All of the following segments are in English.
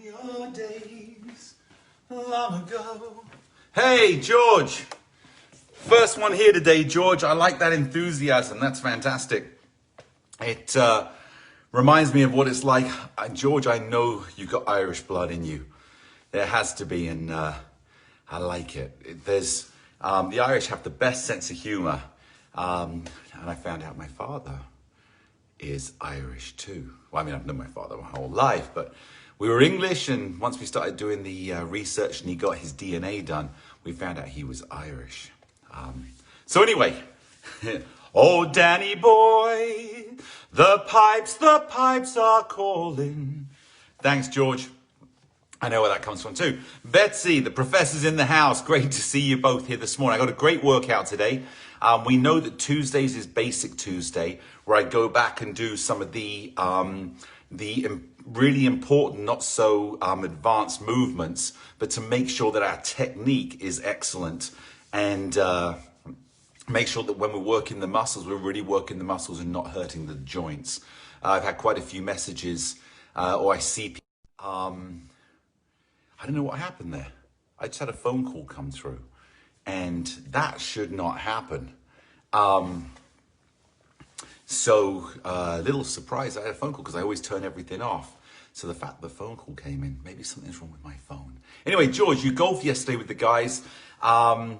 Your days long ago. Hey, George. First one here today, George. I like that enthusiasm. That's fantastic. It reminds me of what it's like. George, I know you've got Irish blood in you. There has to be, and I like it. There's the Irish have the best sense of humor. And I found out my father is Irish too. Well, I mean, I've known my father my whole life, but we were English, and once we started doing the research and he got his DNA done, we found out he was Irish. So anyway, oh Danny boy, the pipes are calling. Thanks, George. I know where that comes from too. Betsy, the professor's in the house. Great to see you both here this morning. I got a great workout today. We know that Tuesdays is Basic Tuesday, where I go back and do some of the really important, not so advanced movements, but to make sure that our technique is excellent and make sure that when we're working the muscles, we're really working the muscles and not hurting the joints. I've had quite a few messages, or I see people. I don't know what happened there. I just had a phone call come through, and that should not happen. So a little surprised I had a phone call because I always turn everything off. So the fact the phone call came in, maybe something's wrong with my phone. Anyway, George, you golfed yesterday with the guys and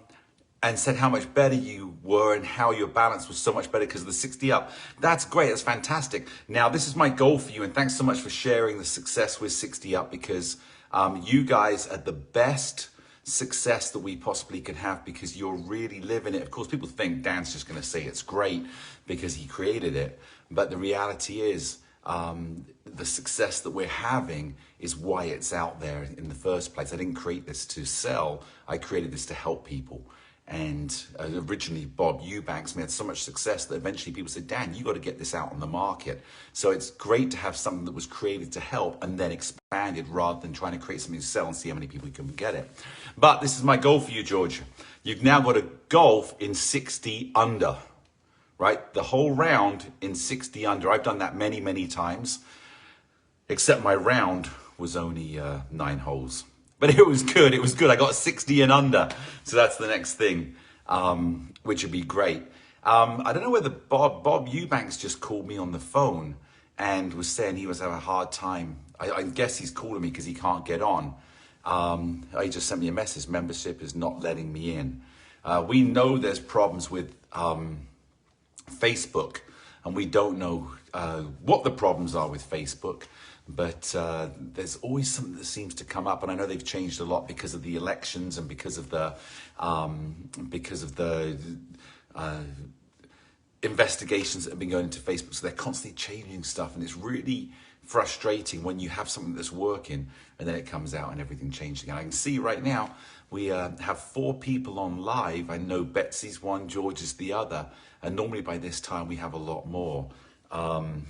said how much better you were and how your balance was so much better because of the 60 up. That's great. That's fantastic. Now, this is my goal for you, and thanks so much for sharing the success with 60 up because you guys are the best success that we possibly can have because you're really living it. Of course, people think Dan's just going to say it's great because he created it. But the reality is the success that we're having is why it's out there in the first place. I didn't create this to sell. I created this to help people. And originally, Bob Eubanks had so much success that eventually people said, Dan, you got to get this out on the market. So it's great to have something that was created to help and then expanded rather than trying to create something to sell and see how many people can get it. But this is my goal for you, George. You've now got to golf in 60 under, right? The whole round in 60 under. I've done that many, many times, except my round was only 9 holes. But it was good. It was good. I got 60 and under. So that's the next thing, which would be great. I don't know whether Bob Eubanks just called me on the phone and was saying he was having a hard time. I guess he's calling me because he can't get on. He just sent me a message. Membership is not letting me in. We know there's problems with Facebook, and we don't know what the problems are with Facebook. But there's always something that seems to come up, and I know they've changed a lot because of the elections and because of the investigations that have been going into Facebook. So they're constantly changing stuff, and it's really frustrating when you have something that's working and then it comes out and everything changed again. I can see right now we have 4 people on live. I know Betsy's one, George is the other, and normally by this time we have a lot more, and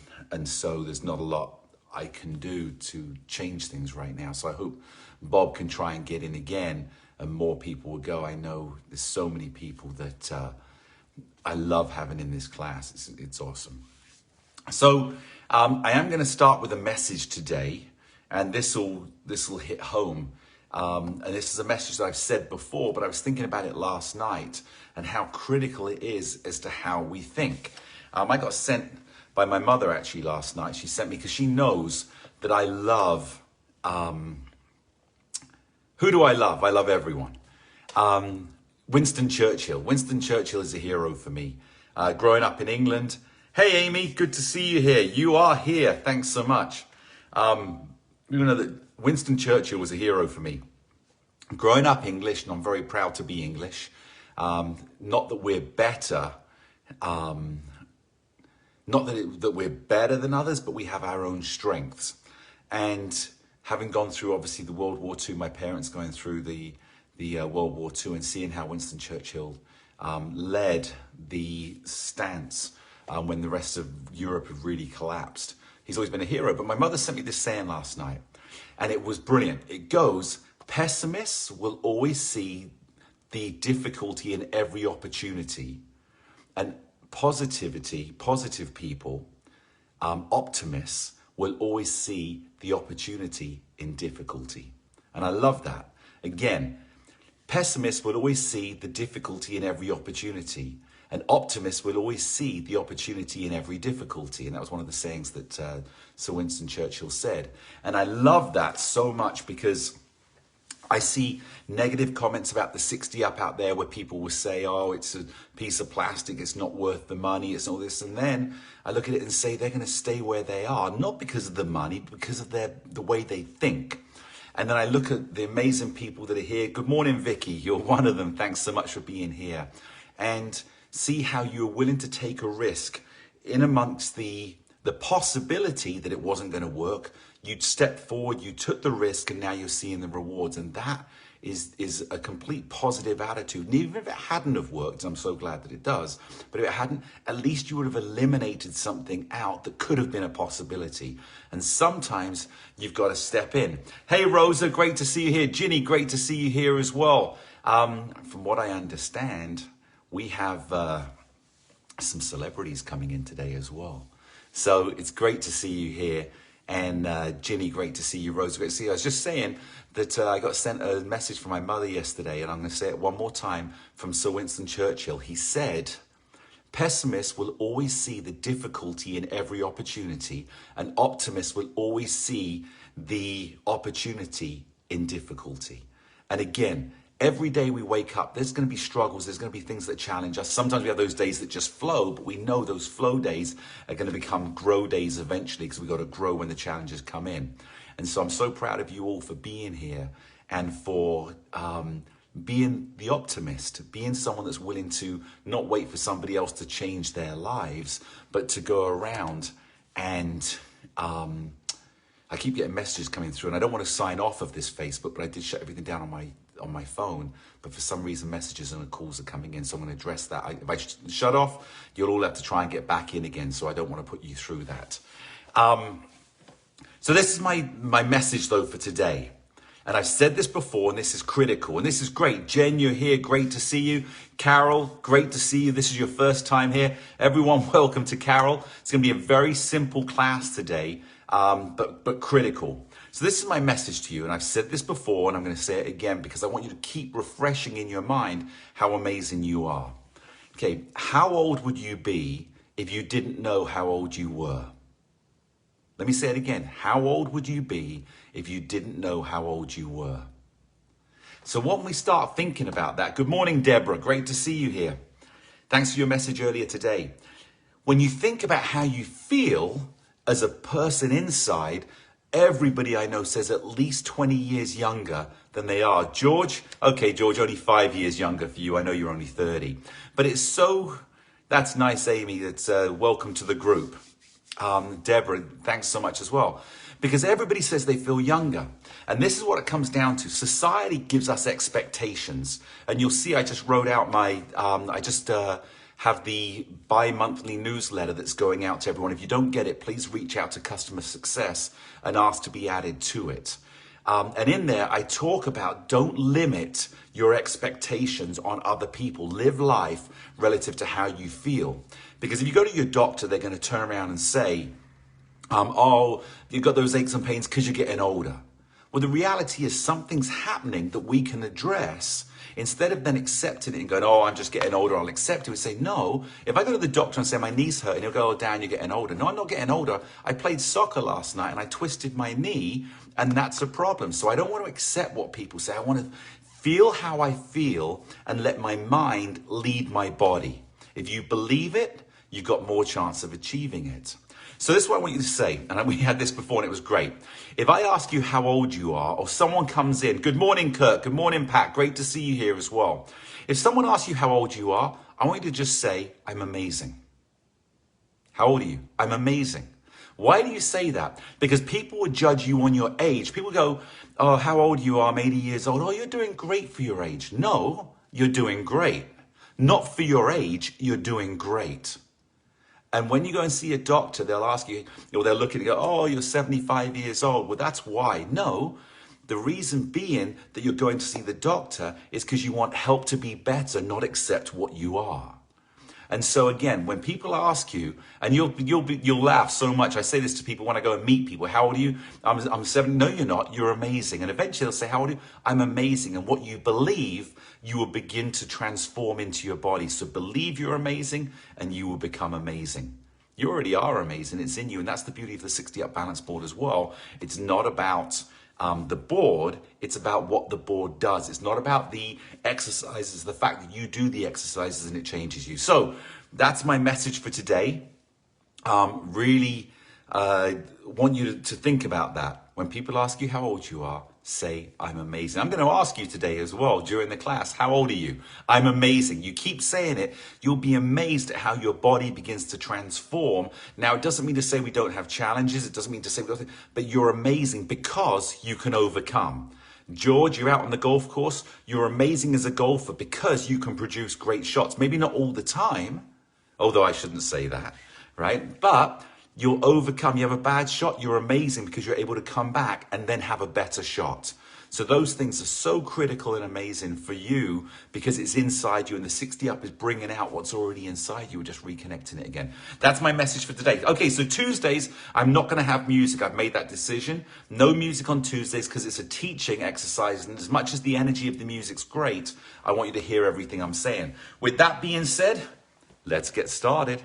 so there's not a lot I can do to change things right now. So I hope Bob can try and get in again and more people will go. I know there's so many people that I love having in this class. It's awesome. So I am going to start with a message today, and this will hit home. And this is a message that I've said before, but I was thinking about it last night and how critical it is as to how we think. I got sent by my mother actually last night. She sent me because she knows that I love, who do I love? I love everyone. Winston Churchill. Winston Churchill is a hero for me. Growing up in England. Hey Amy, good to see you here. You are here, thanks so much. You know that Winston Churchill was a hero for me. Growing up English, and I'm very proud to be English. Not that we're better, not that we're better than others, but we have our own strengths. And having gone through, obviously, the World War II, my parents going through the World War II and seeing how Winston Churchill led the stance when the rest of Europe had really collapsed. He's always been a hero. But my mother sent me this saying last night, and it was brilliant. It goes, pessimists will always see the difficulty in every opportunity, and positive people, optimists, will always see the opportunity in difficulty. And I love that. Again, pessimists will always see the difficulty in every opportunity. And optimists will always see the opportunity in every difficulty. And that was one of the sayings that Sir Winston Churchill said. And I love that so much because I see negative comments about the 60 up out there where people will say, oh, it's a piece of plastic, it's not worth the money, it's all this. And then I look at it and say they're going to stay where they are, not because of the money, but because of the way they think. And then I look at the amazing people that are here. Good morning, Vicky. You're one of them. Thanks so much for being here. And see how you're willing to take a risk in amongst the possibility that it wasn't going to work. You'd stepped forward, you took the risk, and now you're seeing the rewards. And that is a complete positive attitude. And even if it hadn't have worked, I'm so glad that it does, but if it hadn't, at least you would have eliminated something out that could have been a possibility. And sometimes you've got to step in. Hey, Rosa, great to see you here. Ginny, great to see you here as well. From what I understand, we have some celebrities coming in today as well. So it's great to see you here. And Ginny, great to see you. Rose, great to see you. I was just saying that I got sent a message from my mother yesterday, and I'm going to say it one more time, from Sir Winston Churchill. He said, pessimists will always see the difficulty in every opportunity, and optimists will always see the opportunity in difficulty. And again, every day we wake up, there's going to be struggles. There's going to be things that challenge us. Sometimes we have those days that just flow, but we know those flow days are going to become grow days eventually, because we've got to grow when the challenges come in. And so I'm so proud of you all for being here and for being the optimist, being someone that's willing to not wait for somebody else to change their lives, but to go around and I keep getting messages coming through, and I don't want to sign off of this Facebook, but I did shut everything down on my phone, but for some reason messages and calls are coming in, so I'm going to address that. If I shut off, you'll all have to try and get back in again, so I don't want to put you through that. So this is my message though for today, and I've said this before, and this is critical, and this is great. Jen, you're here, great to see you. Carol, great to see you. This is your first time here. Everyone, welcome to Carol. It's going to be a very simple class today, but critical. So this is my message to you, and I've said this before, and I'm going to say it again because I want you to keep refreshing in your mind how amazing you are. Okay, how old would you be if you didn't know how old you were? Let me say it again. How old would you be if you didn't know how old you were? So when we start thinking about that, good morning, Deborah. Great to see you here. Thanks for your message earlier today. When you think about how you feel as a person inside, everybody I know says at least 20 years younger than they are. George, okay, George, only 5 years younger for you. I know you're only 30. But it's so, that's nice, Amy. That's welcome to the group. Deborah, thanks so much as well. Because everybody says they feel younger. And this is what it comes down to. Society gives us expectations. And you'll see I just wrote out my, have the bi-monthly newsletter that's going out to everyone. If you don't get it, please reach out to customer success and ask to be added to it. And in there, I talk about don't limit your expectations on other people. Live life relative to how you feel. Because if you go to your doctor, they're going to turn around and say, oh, you've got those aches and pains because you're getting older. Well, the reality is something's happening that we can address. Instead of then accepting it and going, oh, I'm just getting older, I'll accept it. We say, no. If I go to the doctor and say my knee's hurt, and he'll go, oh, Dan, you're getting older. No, I'm not getting older. I played soccer last night and I twisted my knee, and that's a problem. So I don't want to accept what people say. I want to feel how I feel and let my mind lead my body. If you believe it, you've got more chance of achieving it. So this is what I want you to say, and we had this before and it was great. If I ask you how old you are, or someone comes in, good morning, Kirk, good morning, Pat, great to see you here as well. If someone asks you how old you are, I want you to just say, I'm amazing. How old are you? I'm amazing. Why do you say that? Because people will judge you on your age. People go, oh, how old you are, I'm 80 years old. Oh, you're doing great for your age. No, you're doing great. Not for your age, you're doing great. And when you go and see a doctor, they'll ask you, or they'll look at you and go, oh, you're 75 years old. Well, that's why. No, the reason being that you're going to see the doctor is because you want help to be better, not accept what you are. And so again, when people ask you, and you'll laugh so much. I say this to people when I go and meet people. How old are you? I'm 7. No, you're not. You're amazing. And eventually they'll say, how old are you? I'm amazing. And what you believe, you will begin to transform into your body. So believe you're amazing and you will become amazing. You already are amazing. It's in you. And that's the beauty of the 60 Up Balance Board as well. It's not about the board, it's about what the board does. It's not about the exercises, the fact that you do the exercises and it changes you. So that's my message for today. Really want you to think about that. When people ask you how old you are, say, I'm amazing. I'm going to ask you today as well during the class, how old are you? I'm amazing. You keep saying it, you'll be amazed at how your body begins to transform. Now, it doesn't mean to say we don't have challenges. It doesn't mean to say we don't, but you're amazing because you can overcome. George, you're out on the golf course. You're amazing as a golfer because you can produce great shots. Maybe not all the time, although I shouldn't say that, right? But you'll overcome. You have a bad shot, you're amazing because you're able to come back and then have a better shot. So those things are so critical and amazing for you because it's inside you, and the 60 Up is bringing out what's already inside you. We're just reconnecting it again. That's my message for today. Okay, so Tuesdays, I'm not going to have music. I've made that decision. No music on Tuesdays because it's a teaching exercise, and as much as the energy of the music's great, I want you to hear everything I'm saying. With that being said, let's get started.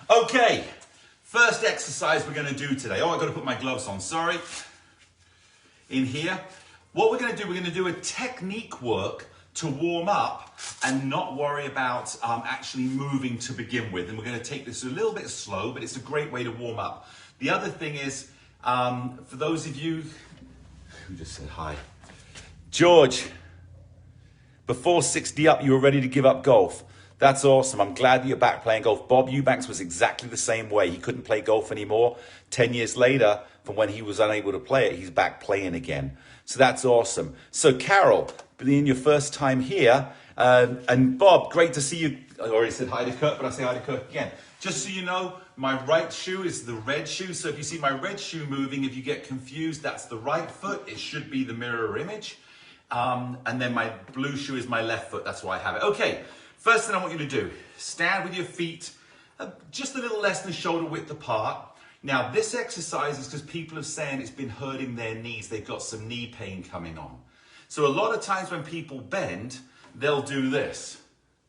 Okay, first exercise we're going to do today. Oh, I've got to put my gloves on, sorry. In here. What we're going to do a technique work to warm up and not worry about actually moving to begin with. And we're going to take this a little bit slow, but it's a great way to warm up. The other thing is, for those of you who just said hi. George, before 60 Up, you were ready to give up golf. That's awesome. I'm glad that you're back playing golf. Bob Eubanks was exactly the same way. He couldn't play golf anymore. 10 years later, from when he was unable to play it, he's back playing again. So that's awesome. So Carol, being your first time here, and Bob, great to see you. I already said hi to Kurt, but I say hi to Kurt again. Just so you know, my right shoe is the red shoe. So if you see my red shoe moving, if you get confused, that's the right foot. It should be the mirror image. And then my blue shoe is my left foot. That's why I have it. Okay. First thing I want you to do, stand with your feet just a little less than shoulder width apart. Now this exercise is because people are saying it's been hurting their knees. They've got some knee pain coming on. So a lot of times when people bend, they'll do this.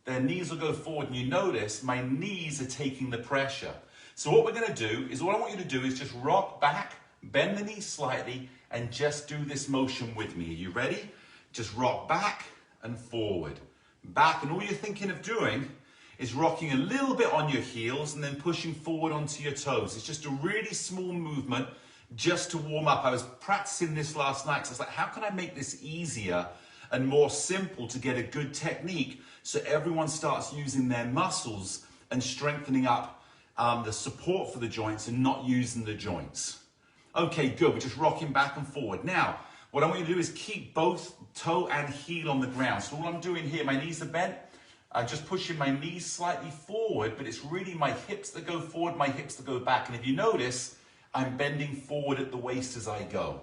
Their knees will go forward and you notice my knees are taking the pressure. So what we're going to do is, what I want you to do is just rock back, bend the knees slightly and just do this motion with me. Are you ready? Just rock back and forward. Back, and all you're thinking of doing is rocking a little bit on your heels and then pushing forward onto your toes. It's just a really small movement just to warm up. I was practicing this last night because I was like, how can I make this easier and more simple to get a good technique so everyone starts using their muscles and strengthening up the support for the joints and not using the joints. Okay, good. We're just rocking back and forward. Now, what I want you to do is keep both toe and heel on the ground. So all I'm doing here, my knees are bent. I'm just pushing my knees slightly forward, but it's really my hips that go forward, my hips that go back. And if you notice, I'm bending forward at the waist as I go.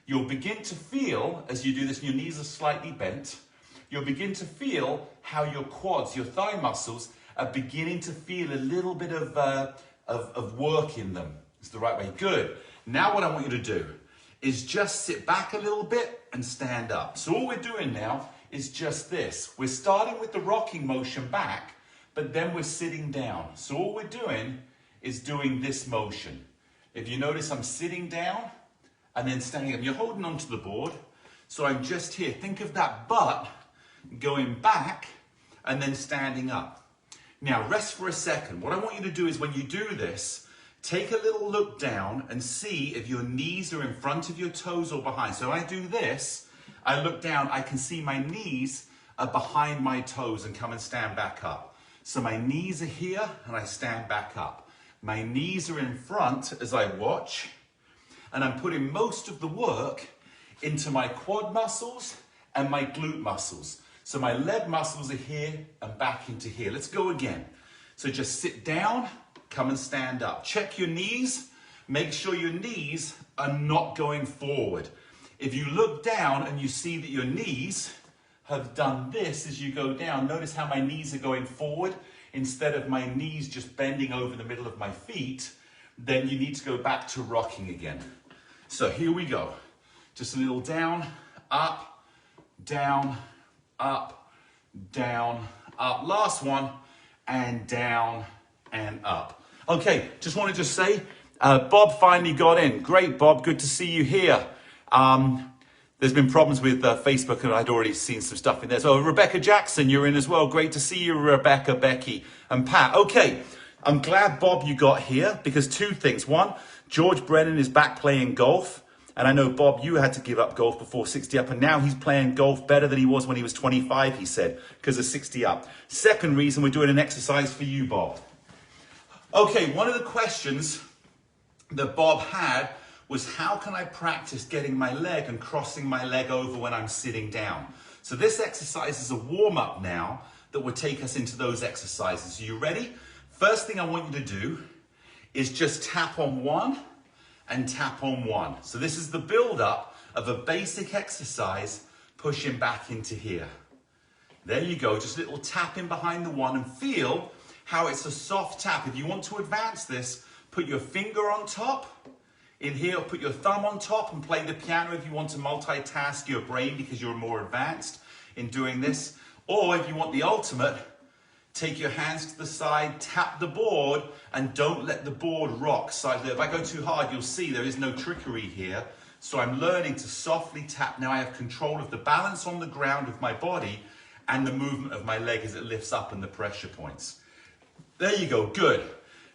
You'll begin to feel, as you do this, and your knees are slightly bent, you'll begin to feel how your quads, your thigh muscles, are beginning to feel a little bit of work in them. It's the right way. Good. Now what I want you to do is just sit back a little bit and stand up. So all we're doing now is just this. We're starting with the rocking motion back, but then we're sitting down. So all we're doing is doing this motion. If you notice, I'm sitting down and then standing up. You're holding onto the board. So I'm just here. Think of that butt going back and then standing up. Now rest for a second. What I want you to do is, when you do this, take a little look down and see if your knees are in front of your toes or behind. So when I do this, I look down, I can see my knees are behind my toes and come and stand back up. So my knees are here and I stand back up. My knees are in front as I watch, and I'm putting most of the work into my quad muscles and my glute muscles. So my leg muscles are here and back into here. Let's go again. So just sit down, come and stand up. Check your knees. Make sure your knees are not going forward. If you look down and you see that your knees have done this as you go down, notice how my knees are going forward instead of my knees just bending over the middle of my feet, then you need to go back to rocking again. So here we go. Just a little down, up, down, up, down, up. Last one, and down and up. Okay, just want to say, Bob finally got in. Great, Bob, good to see you here. There's been problems with Facebook, and I'd already seen some stuff in there. So Rebecca Jackson, you're in as well. Great to see you, Rebecca, Becky, and Pat. Okay, I'm glad, Bob, you got here because two things. One, George Brennan is back playing golf. And I know, Bob, you had to give up golf before 60 up, and now he's playing golf better than he was when he was 25, he said, because of 60 up. Second reason, we're doing an exercise for you, Bob. Okay, one of the questions that Bob had was, how can I practice getting my leg and crossing my leg over when I'm sitting down? So this exercise is a warm-up now that will take us into those exercises. Are you ready? First thing I want you to do is just tap on one and tap on one. So this is the build-up of a basic exercise, pushing back into here. There you go, just a little tapping behind the one, and feel how it's a soft tap. If you want to advance this, put your finger on top. In here, put your thumb on top and play the piano if you want to multitask your brain because you're more advanced in doing this. Or if you want the ultimate, take your hands to the side, tap the board, and don't let the board rock. So if I go too hard, you'll see there is no trickery here. So I'm learning to softly tap. Now I have control of the balance on the ground of my body and the movement of my leg as it lifts up in the pressure points. There you go, good.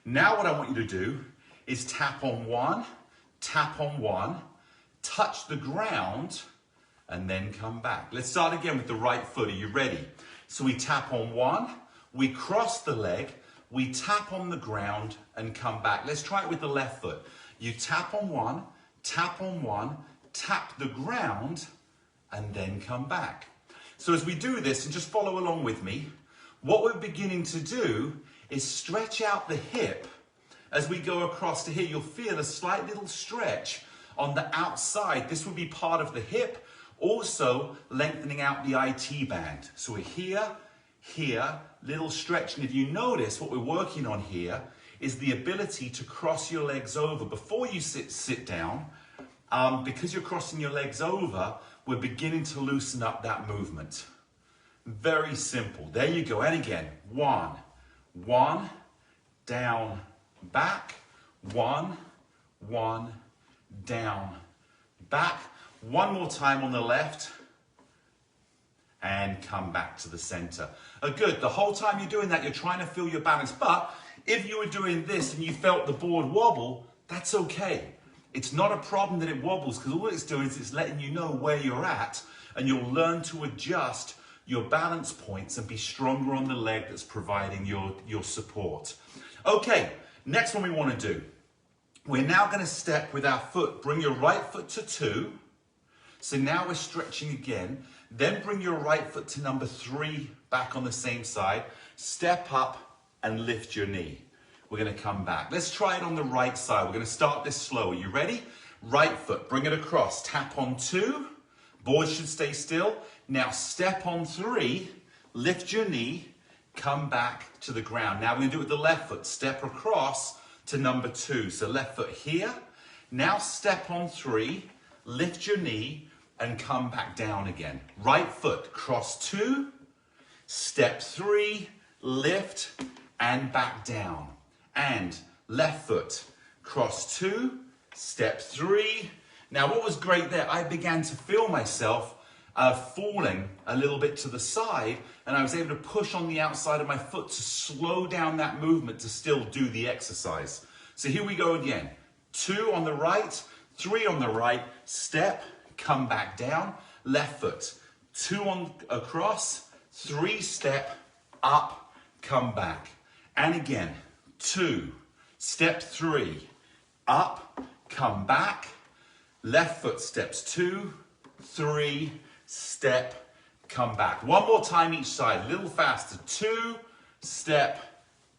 Now what I want you to do is tap on one, touch the ground, and then come back. Let's start again with the right foot. Are you ready? So we tap on one, we cross the leg, we tap on the ground and come back. Let's try it with the left foot. You tap on one, tap the ground, and then come back. So as we do this, and just follow along with me, what we're beginning to do is stretch out the hip. As we go across to here, you'll feel a slight little stretch on the outside. This will be part of the hip, also lengthening out the IT band. So we're here, little stretch. And if you notice, what we're working on here is the ability to cross your legs over. Before you sit down, because you're crossing your legs over, we're beginning to loosen up that movement. Very simple. There you go. And again, one, down, back, one, down, back. One more time on the left, and come back to the center. Good. The whole time you're doing that, you're trying to feel your balance. But if you were doing this and you felt the board wobble, that's okay. It's not a problem that it wobbles, because all it's doing is it's letting you know where you're at, and you'll learn to adjust your balance points and be stronger on the leg that's providing your support. Okay, next one we want to do. We're now going to step with our foot. Bring your right foot to 2. So now we're stretching again. Then bring your right foot to number 3, back on the same side. Step up and lift your knee. We're going to come back. Let's try it on the right side. We're going to start this slow. Are you ready? Right foot, bring it across. Tap on 2. Board should stay still. Now step on 3, lift your knee, come back to the ground. Now we're going to do it with the left foot. Step across to number 2. So left foot here. Now step on 3, lift your knee, and come back down again. Right foot, cross 2, step 3, lift, and back down. And left foot, cross 2, step 3. Now what was great there, I began to feel myself falling a little bit to the side, and I was able to push on the outside of my foot to slow down that movement to still do the exercise. So here we go again. 2 on the right, 3 on the right, step, come back down, left foot. 2 on across, 3 step, up, come back. And again, 2, step 3, up, come back, left foot steps 2, 3, step, come back. One more time each side, a little faster. 2, step,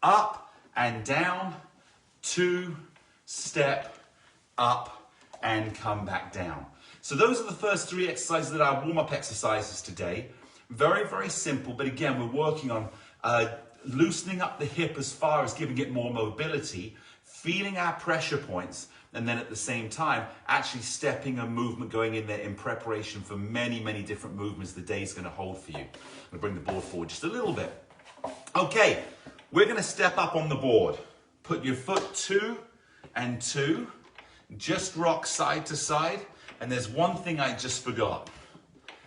up and down, 2, step, up and come back down. So those are the first 3 exercises that are warm-up exercises today. Very, very simple, but again, we're working on loosening up the hip as far as giving it more mobility, feeling our pressure points, and then at the same time, actually stepping a movement going in there in preparation for many, many different movements the day's gonna hold for you. I'm gonna bring the board forward just a little bit. Okay, we're gonna step up on the board. Put your foot 2 and 2, just rock side to side, and there's one thing I just forgot.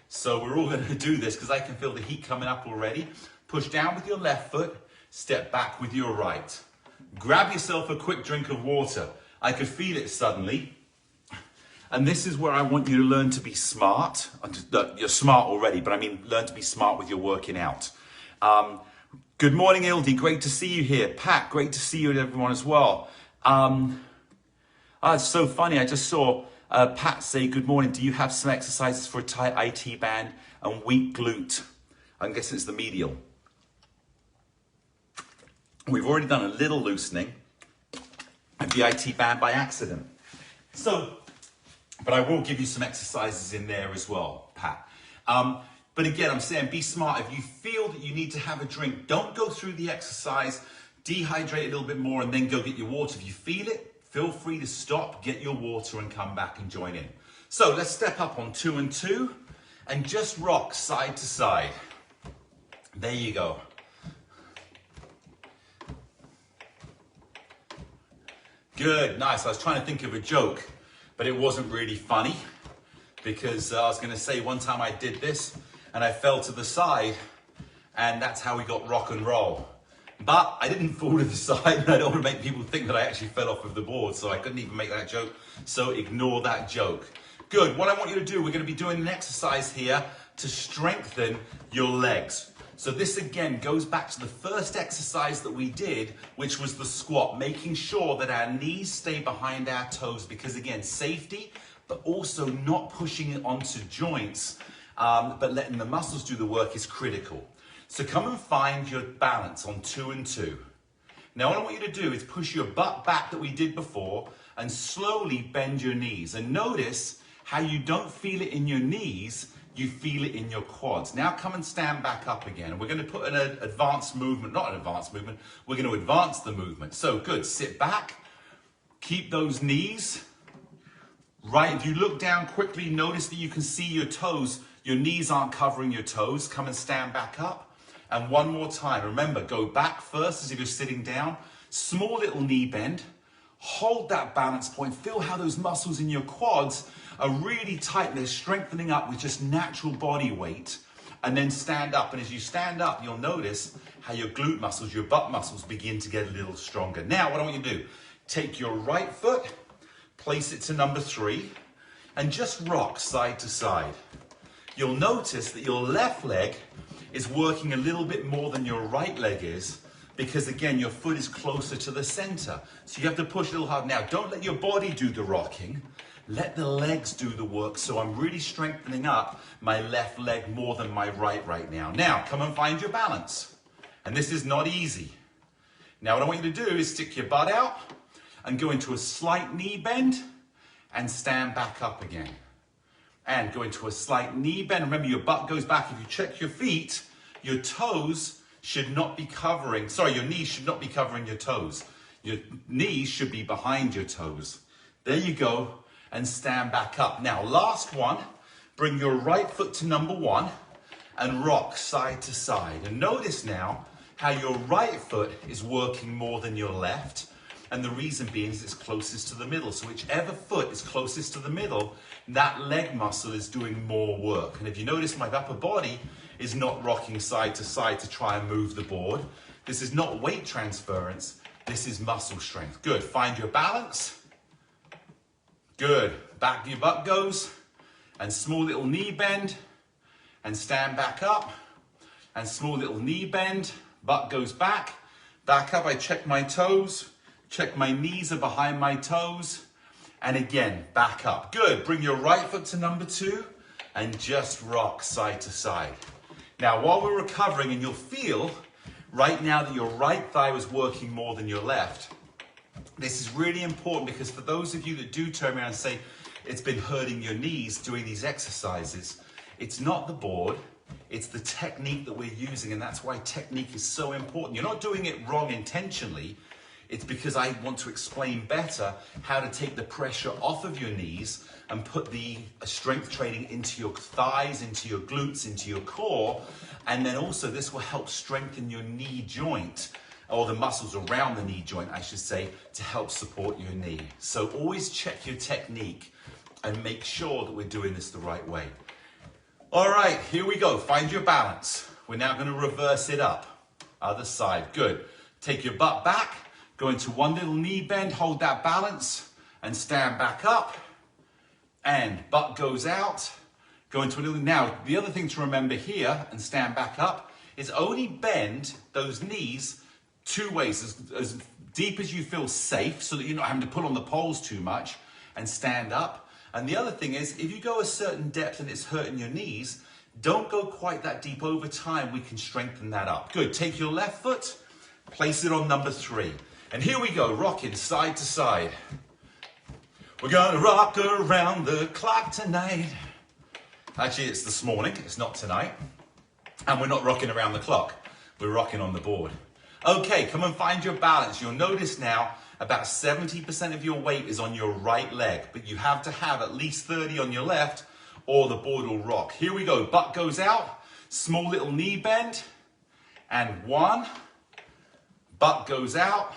So we're all gonna do this because I can feel the heat coming up already. Push down with your left foot, step back with your right. Grab yourself a quick drink of water. I could feel it suddenly. And this is where I want you to learn to be smart. You're smart already, but I mean learn to be smart with your working out. Good morning, Ildi. Great to see you here. Pat, great to see you and everyone as well. It's so funny. I just saw Pat say, good morning. Do you have some exercises for a tight IT band and weak glute? I'm guessing it's the medial. We've already done a little loosening of the IT band by accident. But I will give you some exercises in there as well, Pat. But again, I'm saying be smart. If you feel that you need to have a drink, don't go through the exercise, dehydrate a little bit more and then go get your water. If you feel it, feel free to stop, get your water and come back and join in. So let's step up on 2 and 2 and just rock side to side. There you go. Good, nice. I was trying to think of a joke, but it wasn't really funny because I was going to say one time I did this and I fell to the side and that's how we got rock and roll. But I didn't fall to the side and I don't want to make people think that I actually fell off of the board, so I couldn't even make that joke, so ignore that joke. Good, what I want you to do, we're going to be doing an exercise here to strengthen your legs. So this again goes back to the first exercise that we did, which was the squat, making sure that our knees stay behind our toes because again, safety, but also not pushing it onto joints, but letting the muscles do the work is critical. So come and find your balance on 2 and 2. Now what I want you to do is push your butt back that we did before and slowly bend your knees. And notice how you don't feel it in your knees, you feel it in your quads. Now come and stand back up again. And we're going to put an advanced movement, not an advanced movement, we're going to advance the movement. So good, sit back, keep those knees right. If you look down quickly, notice that you can see your toes, your knees aren't covering your toes. Come and stand back up. And one more time, remember, go back first as if you're sitting down, small little knee bend, hold that balance point, feel how those muscles in your quads are really tight, they're strengthening up with just natural body weight, and then stand up. And as you stand up, you'll notice how your glute muscles, your butt muscles begin to get a little stronger. Now, what I want you to do, take your right foot, place it to number 3, and just rock side to side. You'll notice that your left leg is working a little bit more than your right leg is, because again, your foot is closer to the center. So you have to push a little hard. Now, don't let your body do the rocking. Let the legs do the work. So I'm really strengthening up my left leg more than my right now. Now, come and find your balance. And this is not easy. Now, what I want you to do is stick your butt out and go into a slight knee bend and stand back up again. And go into a slight knee bend. Remember, your butt goes back. If you check your feet, your toes should not be covering, your knees should not be covering your toes. Your knees should be behind your toes. There you go, and stand back up. Now, last one, bring your right foot to number 1 and rock side to side. And notice now how your right foot is working more than your left. And the reason being is it's closest to the middle. So whichever foot is closest to the middle, that leg muscle is doing more work. And if you notice, my upper body is not rocking side to try and move the board. This is not weight transference. This is muscle strength. Good. Find your balance. Good. Back your butt goes. And small little knee bend. And stand back up. And small little knee bend. Butt goes back. Back up. I check my toes. Check my knees are behind my toes. And again, back up. Good. Bring your right foot to number 2 and just rock side to side. Now, while we're recovering, and you'll feel right now that your right thigh was working more than your left, this is really important because for those of you that do turn around and say it's been hurting your knees doing these exercises, it's not the board, It's the technique that we're using, and that's why technique is so important. You're not doing it wrong intentionally. It's because I want to explain better how to take the pressure off of your knees and put the strength training into your thighs, into your glutes, into your core. And then also this will help strengthen your knee joint, or the muscles around the knee joint, I should say, to help support your knee. So always check your technique and make sure that we're doing this the right way. All right, here we go. Find your balance. We're now going to reverse it up. Other side. Good. Take your butt back. Go into one little knee bend. Hold that balance and stand back up. And butt goes out. Go into a little... Now, the other thing to remember here and stand back up is only bend those knees two ways. As deep as you feel safe so that you're not having to pull on the poles too much, and stand up. And the other thing is, if you go a certain depth and it's hurting your knees, don't go quite that deep. Over time, we can strengthen that up. Good. Take your left foot, place it on number 3. And here we go, rocking side to side. We're gonna rock around the clock tonight. Actually, it's this morning, it's not tonight. And we're not rocking around the clock, we're rocking on the board. Okay, come and find your balance. You'll notice now about 70% of your weight is on your right leg, but you have to have at least 30 on your left or the board will rock. Here we go, butt goes out, small little knee bend, and 1. Butt goes out,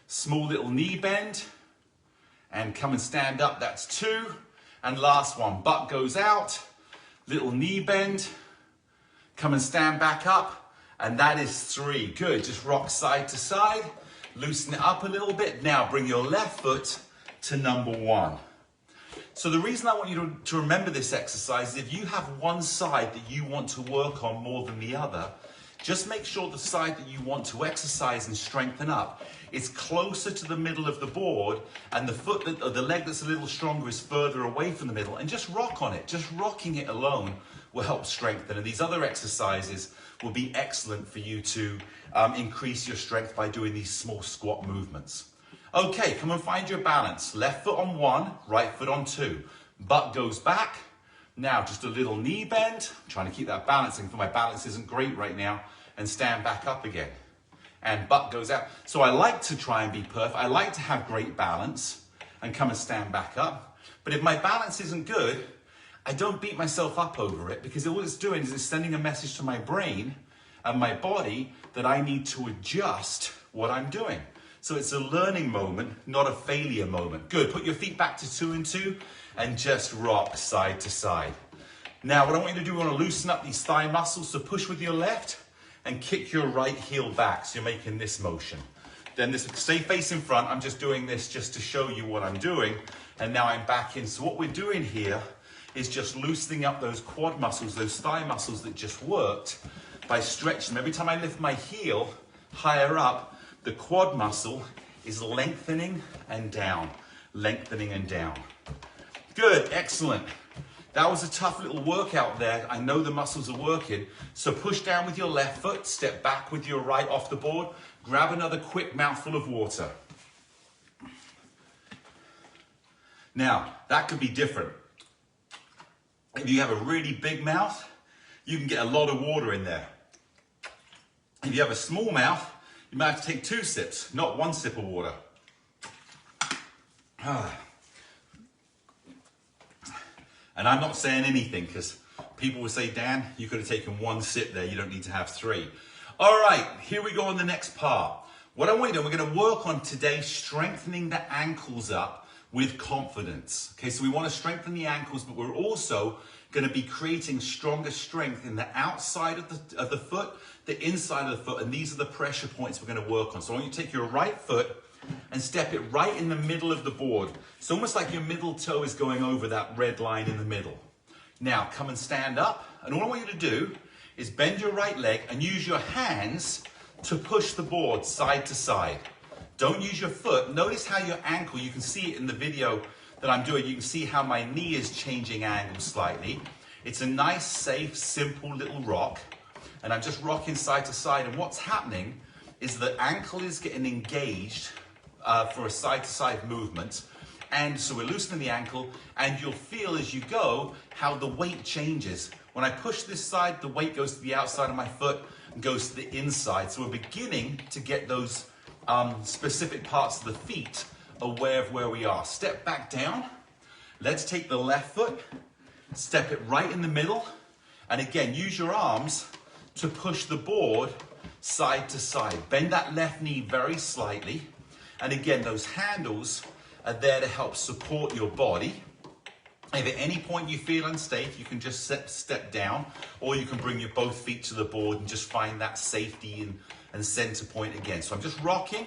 small little knee bend, and come and stand up, that's 2. And last one, butt goes out, little knee bend, come and stand back up, and that is 3. Good, just rock side to side. Loosen it up a little bit. Now bring your left foot to number 1. So the reason I want you to remember this exercise is if you have one side that you want to work on more than the other, just make sure the side that you want to exercise and strengthen up is closer to the middle of the board, and the foot or the leg that's a little stronger is further away from the middle, and just rock on it. Just rocking it alone will help strengthen. And these other exercises will be excellent for you to increase your strength by doing these small squat movements. Okay, come and find your balance. Left foot on 1, right foot on 2. Butt goes back. Now just a little knee bend. I'm trying to keep that balancing, for my balance isn't great right now. And stand back up again. And butt goes out. So I like to try and be perfect. I like to have great balance and come and stand back up. But if my balance isn't good, I don't beat myself up over it, because all it's doing is it's sending a message to my brain and my body that I need to adjust what I'm doing. So it's a learning moment, not a failure moment. Good, put your feet back to 2 and 2 and just rock side to side. Now what I want you to do, I want to loosen up these thigh muscles. So push with your left and kick your right heel back. So you're making this motion. Then this, stay facing front. I'm just doing this just to show you what I'm doing. And now I'm back in. So what we're doing here is just loosening up those quad muscles, those thigh muscles that just worked, by stretching them. Every time I lift my heel higher up, the quad muscle is lengthening and down, lengthening and down. Good, excellent. That was a tough little workout there. I know the muscles are working. So push down with your left foot, step back with your right off the board, grab another quick mouthful of water. Now, that could be different. If you have a really big mouth, you can get a lot of water in there. If you have a small mouth, you might have to take 2 sips, not 1 sip of water. And I'm not saying anything, because people will say, Dan, you could have taken 1 sip there, you don't need to have 3. All right, here we go on the next part. What I want you to do, we're going to work on today strengthening the ankles up with confidence. Okay, so we want to strengthen the ankles, but we're also going to be creating stronger strength in the outside of the foot, the inside of the foot, and these are the pressure points we're going to work on. So I want you to take your right foot and step it right in the middle of the board. It's almost like your middle toe is going over that red line in the middle. Now come and stand up, and all I want you to do is bend your right leg and use your hands to push the board side to side. Don't use your foot. Notice how your ankle, you can see it in the video that I'm doing, you can see how my knee is changing angle slightly. It's a nice, safe, simple little rock. And I'm just rocking side to side. And what's happening is the ankle is getting engaged for a side to side movement. And so we're loosening the ankle, and you'll feel as you go how the weight changes. When I push this side, the weight goes to the outside of my foot and goes to the inside. So we're beginning to get those specific parts of the feet aware of where we are. Step back down. Let's take the left foot, step it right in the middle, and again, use your arms to push the board side to side. Bend that left knee very slightly. And again, those handles are there to help support your body. If at any point you feel unsafe, you can just step down, or you can bring your both feet to the board and just find that safety and center point again. So I'm just rocking.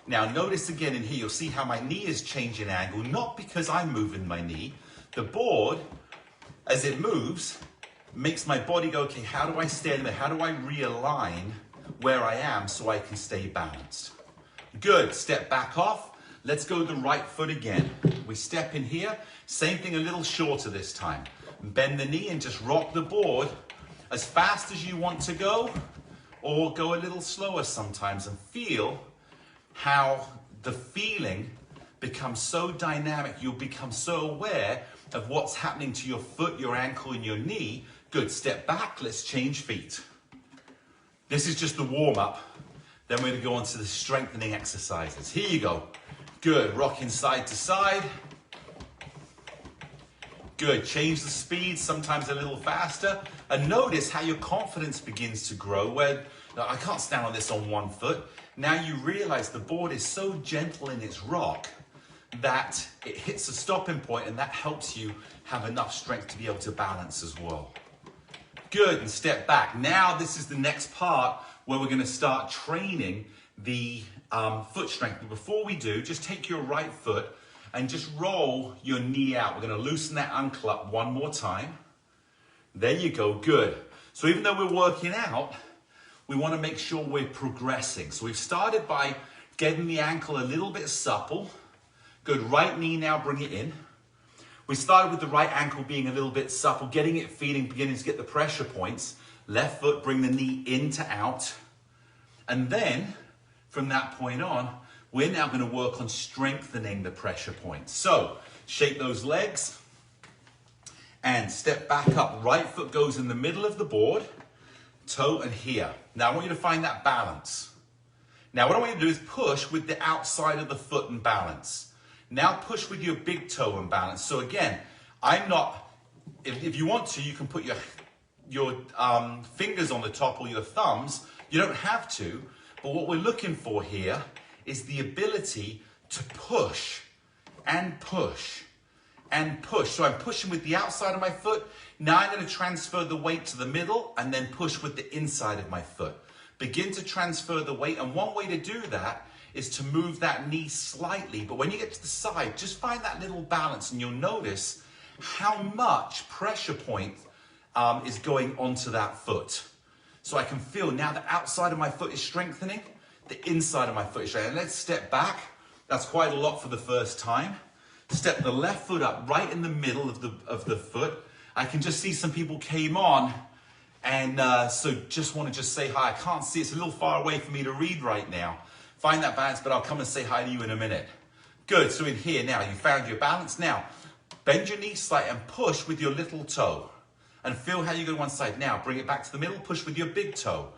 Now notice again in here, you'll see how my knee is changing angle, not because I'm moving my knee. The board, as it moves, makes my body go, okay, how do I stand there? How do I realign where I am so I can stay balanced? Good, step back off. Let's go the right foot again. We step in here, same thing, a little shorter this time. Bend the knee and just rock the board as fast as you want to go, or go a little slower sometimes, and feel how the feeling becomes so dynamic. You'll become so aware of what's happening to your foot, your ankle, and your knee. Good, step back, let's change feet. This is just the warm up. Then we're gonna go on to the strengthening exercises. Here you go. Good, rocking side to side. Good, change the speed, sometimes a little faster. And notice how your confidence begins to grow, where I can't stand on this on one foot. Now you realize the board is so gentle in its rock that it hits a stopping point, and that helps you have enough strength to be able to balance as well. Good, and step back. Now this is the next part where we're gonna start training the foot strength. But before we do, just take your right foot and just roll your knee out. We're gonna loosen that ankle up one more time. There you go, good. So even though we're working out, we wanna make sure we're progressing. So we've started by getting the ankle a little bit supple. Good, right knee now, bring it in. We started with the right ankle being a little bit supple, getting it feeling, beginning to get the pressure points. Left foot, bring the knee in to out. And then, from that point on, we're now gonna work on strengthening the pressure points. So, shake those legs and step back up. Right foot goes in the middle of the board, toe and here. Now I want you to find that balance. Now what I want you to do is push with the outside of the foot and balance. Now push with your big toe and balance. So again, if you want to, you can put your fingers on the top or your thumbs. You don't have to, but what we're looking for here is the ability to push and push and push. So I'm pushing with the outside of my foot. Now I'm going to transfer the weight to the middle and then push with the inside of my foot. Begin to transfer the weight, and one way to do that is to move that knee slightly. But when you get to the side, just find that little balance, and you'll notice how much pressure point is going onto that foot. So I can feel now the outside of my foot is strengthening, the inside of my foot is strengthening. Let's step back. That's quite a lot for the first time. Step the left foot up right in the middle of the foot. I can just see some people came on, and so just want to just say hi. I can't see, it's a little far away for me to read right now. Find that balance, but I'll come and say hi to you in a minute. Good, so in here now, you found your balance. Now, bend your knee slightly and push with your little toe. And feel how you go to one side. Now, bring it back to the middle, push with your big toe.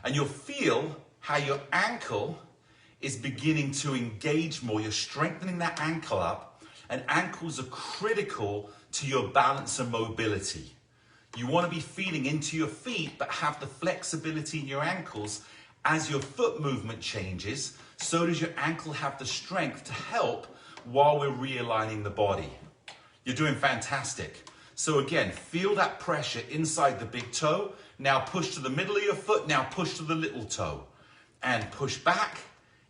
And you'll feel how your ankle is beginning to engage more. You're strengthening that ankle up, and ankles are critical to your balance and mobility. You want to be feeling into your feet, but have the flexibility in your ankles. As your foot movement changes, so does your ankle have the strength to help while we're realigning the body. You're doing fantastic. So again, feel that pressure inside the big toe. Now push to the middle of your foot. Now push to the little toe. And push back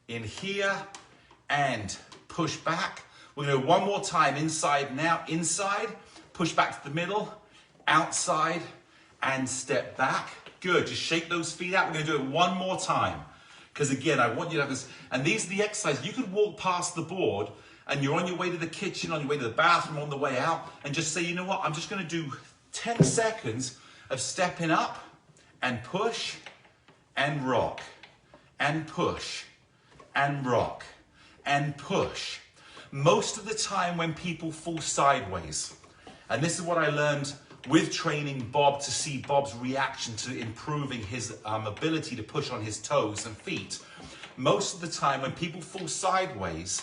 in here and push back. We're going to do one more time. Inside now, inside. Push back to the middle, outside, and step back. Good, just shake those feet out. We're going to do it one more time. Because again, I want you to have this. And these are the exercises. You could walk past the board and you're on your way to the kitchen, on your way to the bathroom, on the way out, and just say, you know what, I'm just going to do 10 seconds of stepping up and push and rock and push and rock and push. Most of the time when people fall sideways, and this is what I learned with training Bob to see Bob's reaction to improving his ability to push on his toes and feet. Most of the time when people fall sideways,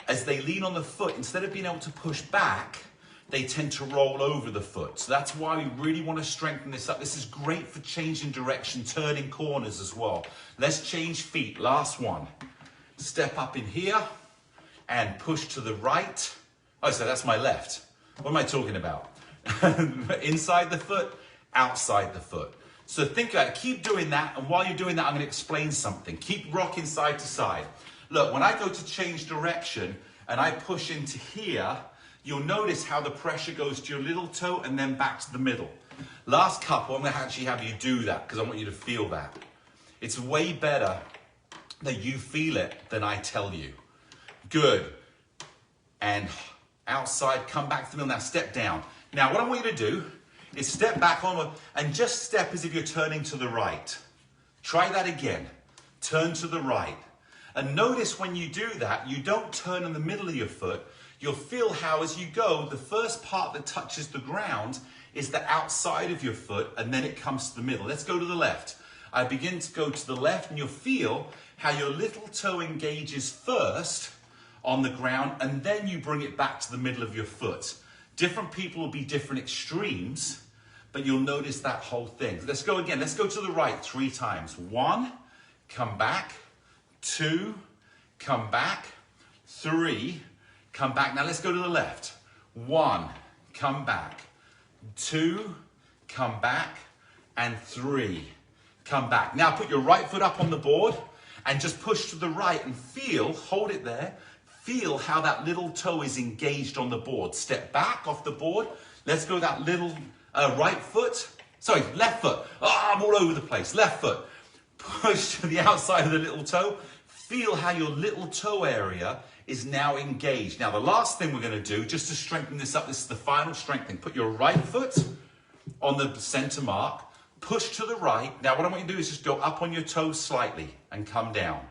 as they lean on the foot, instead of being able to push back, they tend to roll over the foot. So that's why we really want to strengthen this up. This is great for changing direction, turning corners as well. Let's change feet. Last one. Step up in here and push to the right. Oh, so that's my left. What am I talking about? Inside the foot, outside the foot. So think about it. Keep doing that. And while you're doing that, I'm going to explain something. Keep rocking side to side. Look, when I go to change direction and I push into here, you'll notice how the pressure goes to your little toe and then back to the middle. Last couple, I'm going to actually have you do that because I want you to feel that. It's way better that you feel it than I tell you. Good. And outside, come back to the middle. Now step down. Now what I want you to do is step back on and just step as if you're turning to the right. Try that again. Turn to the right. And notice when you do that, you don't turn in the middle of your foot. You'll feel how as you go, the first part that touches the ground is the outside of your foot and then it comes to the middle. Let's go to the left. I begin to go to the left and you'll feel how your little toe engages first on the ground and then you bring it back to the middle of your foot. Different people will be different extremes, but you'll notice that whole thing. Let's go again. Let's go to the right 3 times. 1, come back. 2, come back. 3, come back. Now let's go to the left. 1, come back. 2, come back. And 3, come back. Now put your right foot up on the board and just push to the right and feel, hold it there, feel how that little toe is engaged on the board. Step back off the board. Let's go that little left foot. Oh, I'm all over the place. Left foot. Push to the outside of the little toe. Feel how your little toe area is now engaged. Now the last thing we're going to do, just to strengthen this up, this is the final strengthening. Put your right foot on the center mark. Push to the right. Now what I want you to do is just go up on your toes slightly and come down.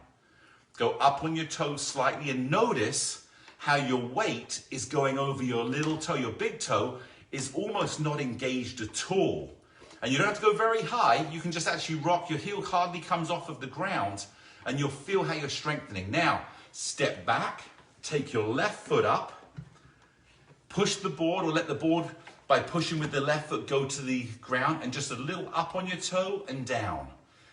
Go up on your toes slightly and notice how your weight is going over your little toe. Your big toe is almost not engaged at all. And you don't have to go very high. You can just actually rock. Your heel hardly comes off of the ground and you'll feel how you're strengthening. Now, step back, take your left foot up, push the board or let the board by pushing with the left foot go to the ground and just a little up on your toe and down.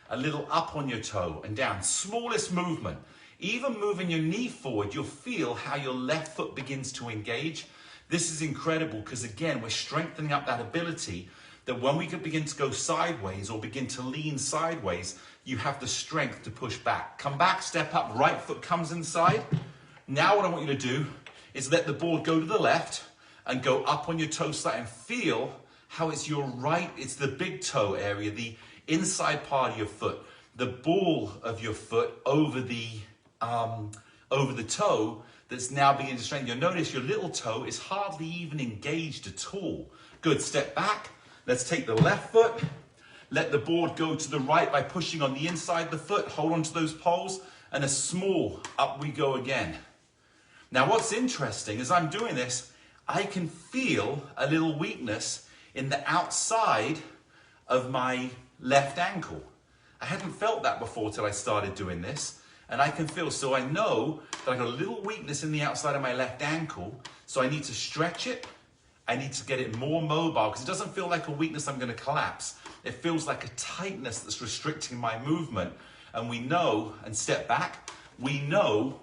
A little up on your toe and down. Smallest movement. Even moving your knee forward, you'll feel how your left foot begins to engage. This is incredible because again, we're strengthening up that ability that when we can begin to go sideways or begin to lean sideways, you have the strength to push back. Come back, step up, right foot comes inside. Now what I want you to do is let the board go to the left and go up on your toe slightly and feel how it's your right, it's the big toe area, the inside part of your foot, the ball of your foot over the toe that's now beginning to strengthen. You'll notice your little toe is hardly even engaged at all. Good, step back. Let's take the left foot. Let the board go to the right by pushing on the inside of the foot. Hold on to those poles and a small up we go again. Now what's interesting is I'm doing this, I can feel a little weakness in the outside of my left ankle. I hadn't felt that before till I started doing this. And I can feel, so I know that I got a little weakness in the outside of my left ankle. So I need to stretch it. I need to get it more mobile because it doesn't feel like a weakness I'm going to collapse. It feels like a tightness that's restricting my movement. And we know, and step back, we know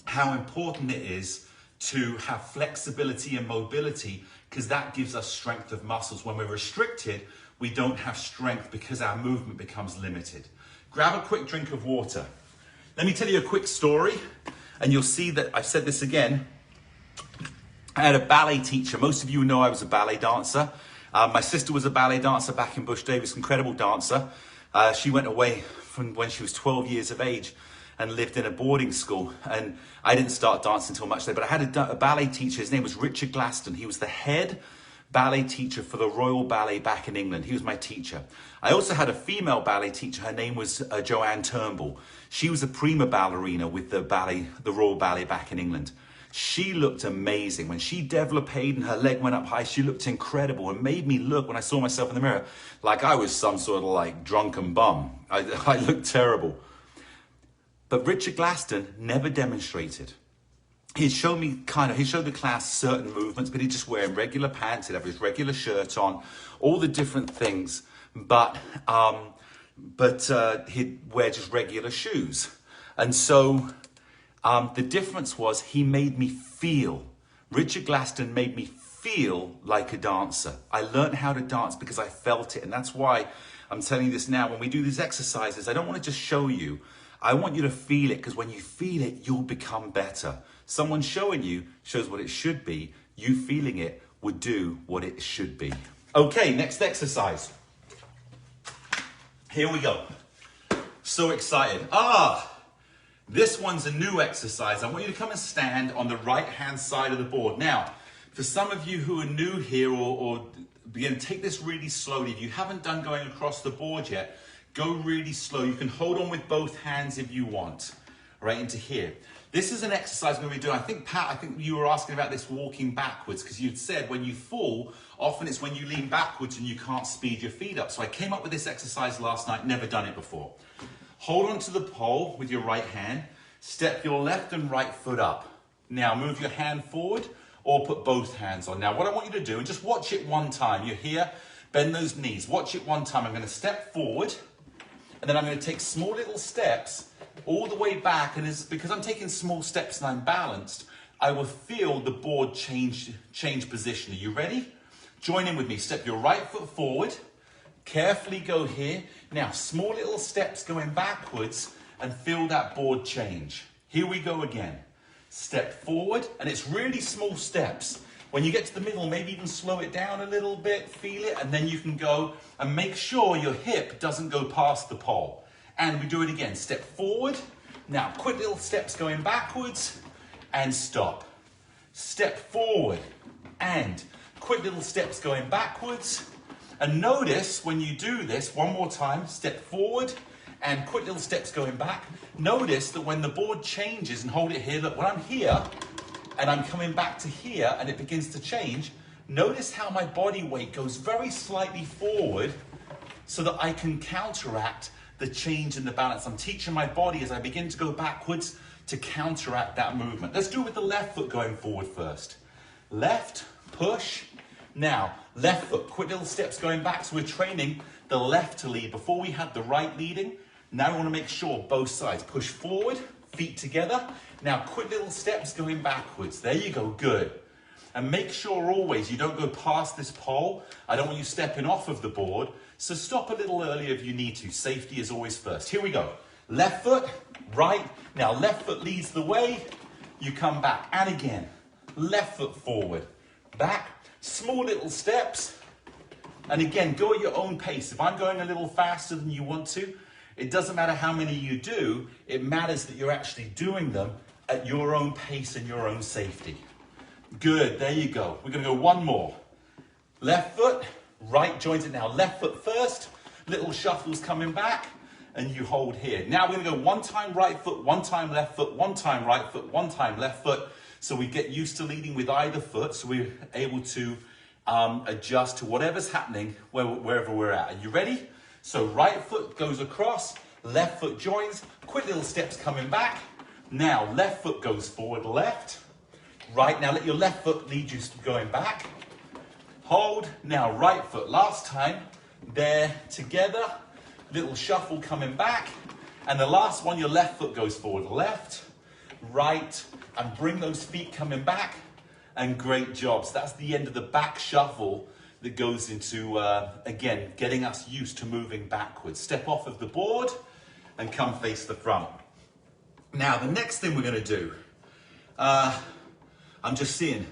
how important it is to have flexibility and mobility because that gives us strength of muscles. When we're restricted, we don't have strength because our movement becomes limited. Grab a quick drink of water. Let me tell you a quick story, and you'll see that I've said this again. I had a ballet teacher. Most of you know I was a ballet dancer. My sister was a ballet dancer back in Bush Davis, incredible dancer. She went away from when she was 12 years of age and lived in a boarding school. And I didn't start dancing until much later, but I had a ballet teacher. His name was Richard Glaston. He was the head ballet teacher for the Royal Ballet back in England. He was my teacher. I also had a female ballet teacher. Her name was Joanne Turnbull. She was a prima ballerina with the Royal Ballet back in England. She looked amazing. When she developed and her leg went up high, she looked incredible and made me look, when I saw myself in the mirror, like I was some sort of like drunken bum. I looked terrible. But Richard Glaston never demonstrated. He showed the class certain movements, but he'd just wear regular pants, he'd have his regular shirt on, all the different things, but he'd wear just regular shoes. And so the difference was Richard Glaston made me feel like a dancer. I learned how to dance because I felt it. And that's why I'm telling you this now. When we do these exercises, I don't want to just show you. I want you to feel it, because when you feel it, you'll become better. Someone showing you shows what it should be. You feeling it would do what it should be. Okay, next exercise. Here we go. So excited. This one's a new exercise. I want you to come and stand on the right-hand side of the board. Now, for some of you who are new here or begin, take this really slowly. If you haven't done going across the board yet, go really slow. You can hold on with both hands if you want, right into here. This is an exercise we're going to be doing. I think, Pat, you were asking about this walking backwards, because you'd said when you fall, often it's when you lean backwards and you can't speed your feet up. So I came up with this exercise last night, never done it before. Hold on to the pole with your right hand. Step your left and right foot up. Now move your hand forward or put both hands on. Now what I want you to do, and just watch it one time. You're here, bend those knees. Watch it one time. I'm going to step forward, and then I'm going to take small little steps all the way back, and because I'm taking small steps and I'm balanced, I will feel the board change position. Are you ready? Join in with me. Step your right foot forward. Carefully go here. Now, small little steps going backwards, and feel that board change. Here we go again. Step forward, and it's really small steps. When you get to the middle, maybe even slow it down a little bit, feel it, and then you can go and make sure your hip doesn't go past the pole. And we do it again. Step forward. Now, quick little steps going backwards and stop. Step forward and quick little steps going backwards. And notice when you do this, one more time, step forward and quick little steps going back. Notice that when the board changes, and hold it here, look, when I'm here and I'm coming back to here and it begins to change, notice how my body weight goes very slightly forward so that I can counteract the change in the balance. I'm teaching my body as I begin to go backwards to counteract that movement. Let's do it with the left foot going forward first. Left, push. Now, left foot, quick little steps going back. So we're training the left to lead. Before we had the right leading. Now we want to make sure both sides. Push forward, feet together. Now, quick little steps going backwards. There you go, good. And make sure always you don't go past this pole. I don't want you stepping off of the board. So stop a little earlier if you need to. Safety is always first. Here we go. Left foot, right. Now left foot leads the way. You come back. And again, left foot forward. Back. Small little steps. And again, go at your own pace. If I'm going a little faster than you want to, it doesn't matter how many you do. It matters that you're actually doing them at your own pace and your own safety. Good, there you go. We're going to go one more. Left foot, right joins it now. Left foot first, little shuffles coming back, and you hold here. Now we're going to go one time right foot, one time left foot, one time right foot, one time left foot. So we get used to leading with either foot, so we're able to adjust to whatever's happening wherever we're at. Are you ready? So right foot goes across, left foot joins, quick little steps coming back. Now left foot goes forward, left. Right, now let your left foot lead you going back. Hold, now right foot, last time. There, together, little shuffle coming back. And the last one, your left foot goes forward, left, right, and bring those feet coming back. And great job. So that's the end of the back shuffle that goes into, again, getting us used to moving backwards. Step off of the board and come face the front. Now, the next thing we're going to do, I'm just seeing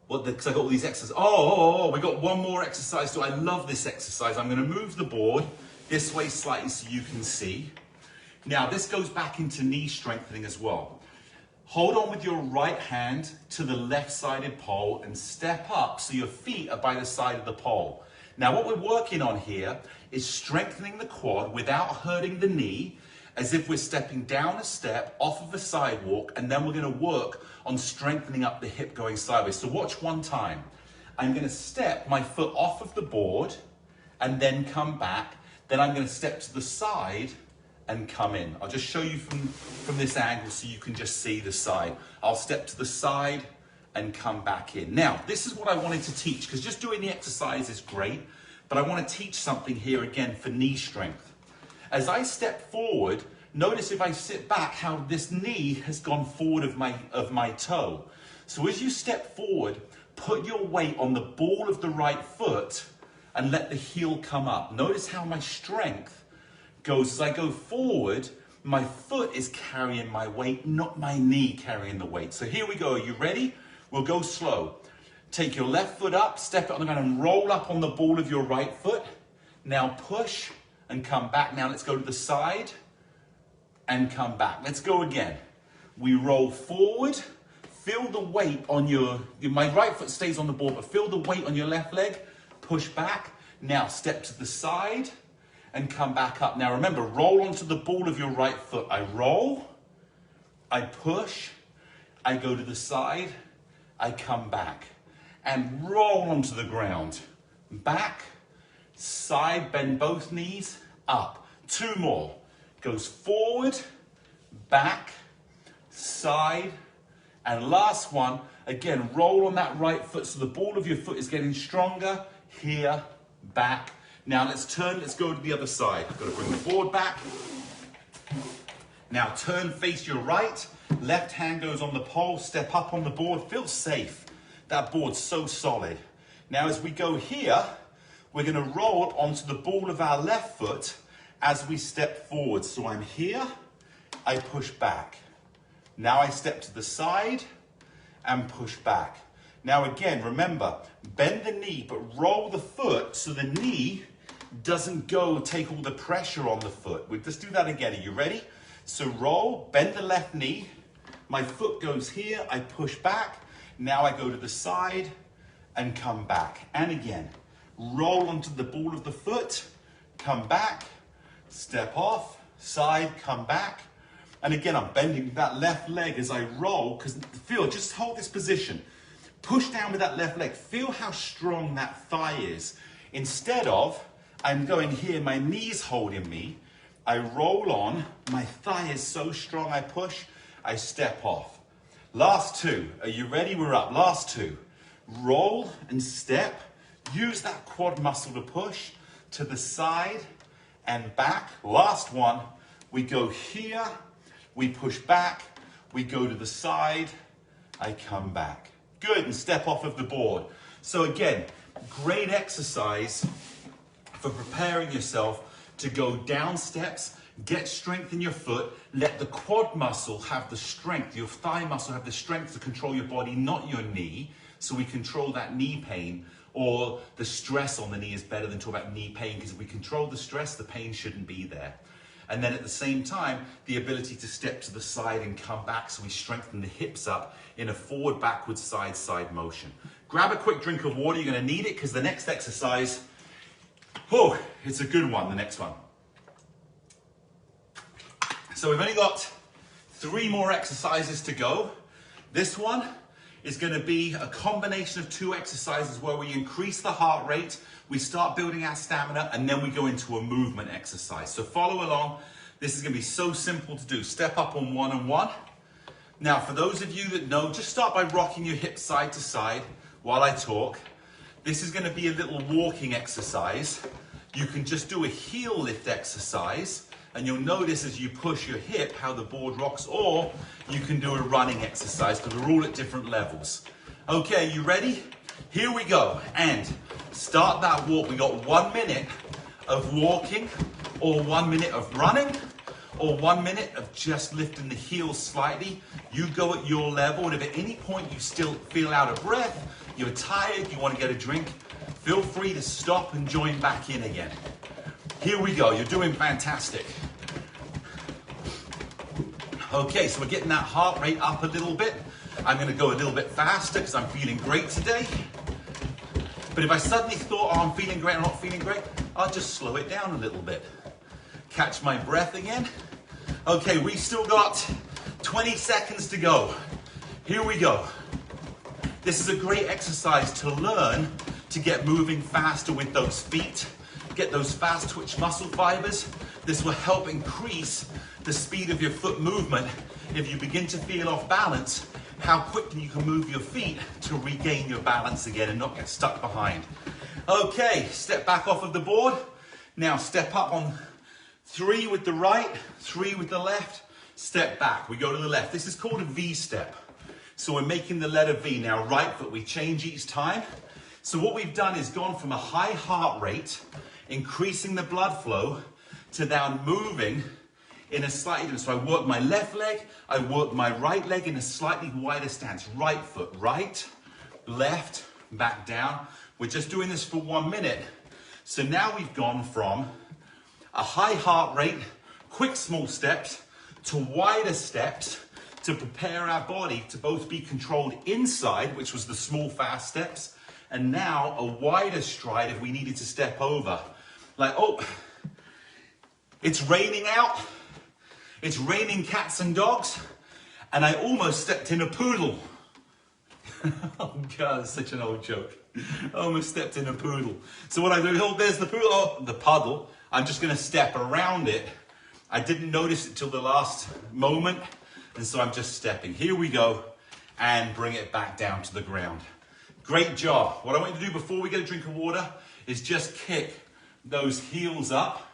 because I got all these exercises. We got one more exercise. So I love this exercise. I'm going to move the board this way slightly so you can see. Now, this goes back into knee strengthening as well. Hold on with your right hand to the left-sided pole and step up so your feet are by the side of the pole. Now, what we're working on here is strengthening the quad without hurting the knee as if we're stepping down a step off of the sidewalk, and then we're going to work on strengthening up the hip going sideways. So watch one time. I'm going to step my foot off of the board and then come back. Then I'm going to step to the side and come in. I'll just show you from this angle so you can just see the side. I'll step to the side and come back in. Now, this is what I wanted to teach, because just doing the exercise is great, but I want to teach something here again for knee strength. As I step forward, notice if I sit back how this knee has gone forward of my toe. So as you step forward, put your weight on the ball of the right foot and let the heel come up. Notice how my strength goes. As I go forward, my foot is carrying my weight, not my knee carrying the weight. So here we go. Are you ready? We'll go slow. Take your left foot up, step it on the ground and roll up on the ball of your right foot. Now push and come back. Now let's go to the side and come back. Let's go again. We roll forward. Feel the weight on my right foot stays on the ball, but feel the weight on your left leg. Push back. Now step to the side and come back up. Now remember, roll onto the ball of your right foot. I roll, I push, I go to the side, I come back and roll onto the ground. Back, side, bend both knees, up. Two more. Goes forward, back, side, and last one, again, roll on that right foot so the ball of your foot is getting stronger. Here, back. Now let's turn, let's go to the other side. I've got to bring the board back. Now turn, face your right. Left hand goes on the pole, step up on the board. Feel safe. That board's so solid. Now as we go here, we're going to roll onto the ball of our left foot as we step forward. So I'm here, I push back. Now I step to the side and push back. Now again, remember, bend the knee, but roll the foot so the knee doesn't go take all the pressure on the foot. We'll just do that again. Are you ready? So roll, bend the left knee. My foot goes here, I push back. Now I go to the side and come back. And again, roll onto the ball of the foot, come back, step off, side, come back. And again, I'm bending that left leg as I roll, because feel, just hold this position. Push down with that left leg. Feel how strong that thigh is. Instead of, I'm going here, my knee's holding me. I roll on, my thigh is so strong, I push, I step off. Last two, are you ready? We're up, last two. Roll and step, use that quad muscle to push to the side and back. Last one, we go here, we push back, we go to the side, I come back. Good, and step off of the board. So again, great exercise for preparing yourself to go down steps, get strength in your foot, let the quad muscle have the strength, your thigh muscle have the strength to control your body, not your knee. So we control that knee pain, or the stress on the knee is better than talk about knee pain, because if we control the stress, the pain shouldn't be there. And then at the same time, the ability to step to the side and come back, so we strengthen the hips up in a forward, backwards, side motion. Grab a quick drink of water. You're going to need it, because the next exercise, oh, it's a good one, the next one. So we've only got 3 more exercises to go. This one is going to be a combination of 2 exercises where we increase the heart rate, we start building our stamina, and then we go into a movement exercise. So follow along. This is going to be so simple to do. Step up on 1 and 1. Now, for those of you that know, just start by rocking your hips side to side while I talk. This is going to be a little walking exercise. You can just do a heel lift exercise, and you'll notice as you push your hip how the board rocks, or you can do a running exercise, because we're all at different levels. Okay, you ready? Here we go, and start that walk. We got 1 minute of walking, or 1 minute of running, or 1 minute of just lifting the heels slightly. You go at your level, and if at any point you still feel out of breath, you're tired, you want to get a drink, feel free to stop and join back in again. Here we go, you're doing fantastic. Okay, so we're getting that heart rate up a little bit. I'm going to go a little bit faster because I'm feeling great today. But if I suddenly thought, oh, I'm feeling great, I'm not feeling great, I'll just slow it down a little bit. Catch my breath again. Okay, we still got 20 seconds to go. Here we go. This is a great exercise to learn to get moving faster with those feet, get those fast twitch muscle fibers. This will help increase the speed of your foot movement. If you begin to feel off balance, how quickly you can move your feet to regain your balance again and not get stuck behind. Okay, step back off of the board. Now step up on 3 with the right, 3 with the left, step back. We go to the left. This is called a V step. So we're making the letter V. Now right foot, we change each time. So what we've done is gone from a high heart rate, increasing the blood flow, to now moving in a slightly different. So I work my left leg, I work my right leg in a slightly wider stance. Right foot, right, left, back down. We're just doing this for 1 minute. So now we've gone from a high heart rate, quick small steps, to wider steps, to prepare our body to both be controlled inside, which was the small fast steps, and now a wider stride if we needed to step over. Like, oh, it's raining out, it's raining cats and dogs, and I almost stepped in a poodle. Oh God, it's such an old joke. I almost stepped in a poodle. So what I do, oh, there's the poodle, oh, the puddle. I'm just gonna step around it. I didn't notice it till the last moment, and so I'm just stepping. Here we go, and bring it back down to the ground. Great job. What I want you to do before we get a drink of water is just kick those heels up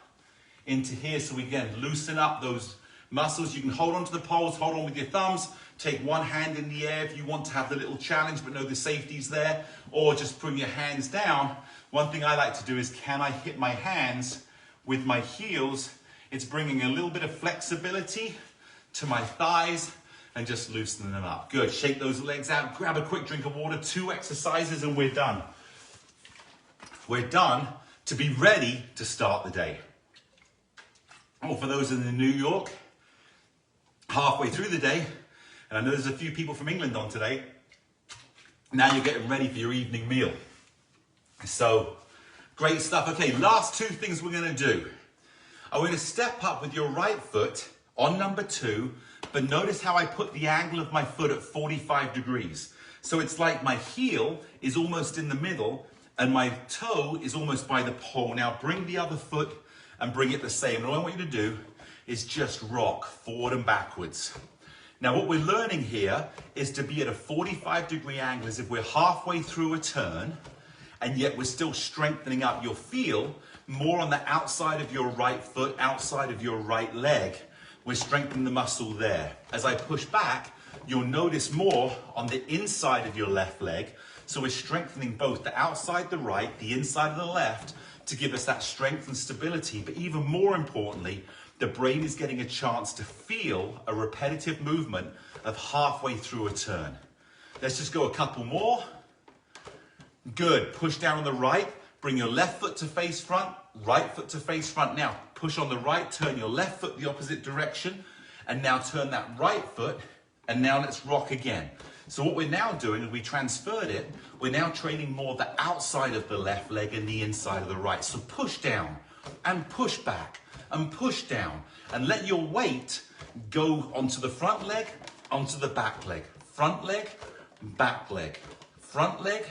into here so we can loosen up those muscles. You can hold on to the poles, hold on with your thumbs, take one hand in the air if you want to have the little challenge but know the safety's there, or just bring your hands down. One thing I like to do is, can I hit my hands with my heels? It's bringing a little bit of flexibility to my thighs and just loosening them up. Good, shake those legs out, grab a quick drink of water, 2 exercises and we're done. We're done to be ready to start the day. Oh, for those in New York, halfway through the day, and I know there's a few people from England on today, now you're getting ready for your evening meal. So, great stuff. Okay, last 2 things we're gonna do. I'm gonna step up with your right foot on number 2, but notice how I put the angle of my foot at 45 degrees. So it's like my heel is almost in the middle and my toe is almost by the pole. Now bring the other foot and bring it the same. And all I want you to do is just rock forward and backwards. Now what we're learning here is to be at a 45-degree angle as if we're halfway through a turn, and yet we're still strengthening up. You'll feel more on the outside of your right foot, outside of your right leg. We're strengthening the muscle there. As I push back, you'll notice more on the inside of your left leg. So we're strengthening both the outside, the right, the inside of the left, to give us that strength and stability. But even more importantly, the brain is getting a chance to feel a repetitive movement of halfway through a turn. Let's just go a couple more. Good, push down on the right, bring your left foot to face front, right foot to face front. Now, push on the right, turn your left foot the opposite direction, and now turn that right foot, and now let's rock again. So what we're now doing is we transferred it, we're now training more the outside of the left leg and the inside of the right. So push down, and push back, and push down, and let your weight go onto the front leg, onto the back leg. Front leg, back leg. Front leg,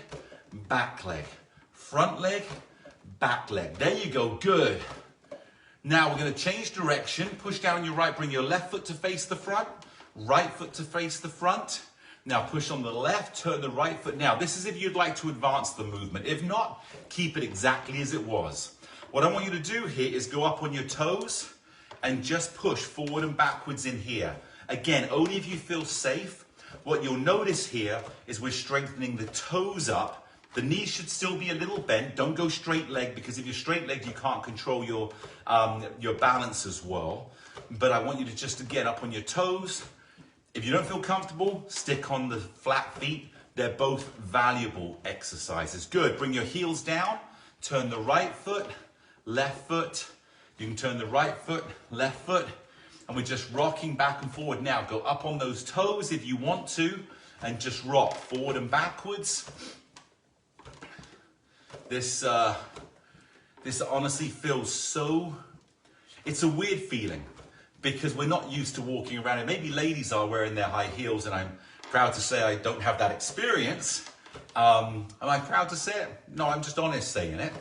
back leg. Front leg, back leg. There you go, good. Now we're going to change direction. Push down your right, bring your left foot to face the front, right foot to face the front. Now push on the left, turn the right foot. Now this is if you'd like to advance the movement. If not, keep it exactly as it was. What I want you to do here is go up on your toes and just push forward and backwards in here. Again, only if you feel safe. What you'll notice here is we're strengthening the toes up. The knees should still be a little bent. Don't go straight leg, because if you're straight legged, you can't control your balance as well. But I want you to just, again, up on your toes. If you don't feel comfortable, stick on the flat feet. They're both valuable exercises. Good, bring your heels down. Turn the right foot, left foot. You can turn the right foot, left foot. And we're just rocking back and forward. Now go up on those toes if you want to, and just rock forward and backwards. This honestly feels so, it's a weird feeling, because we're not used to walking around. And maybe ladies are wearing their high heels, and I'm proud to say I don't have that experience. Am I proud to say it? No, I'm just honest saying it.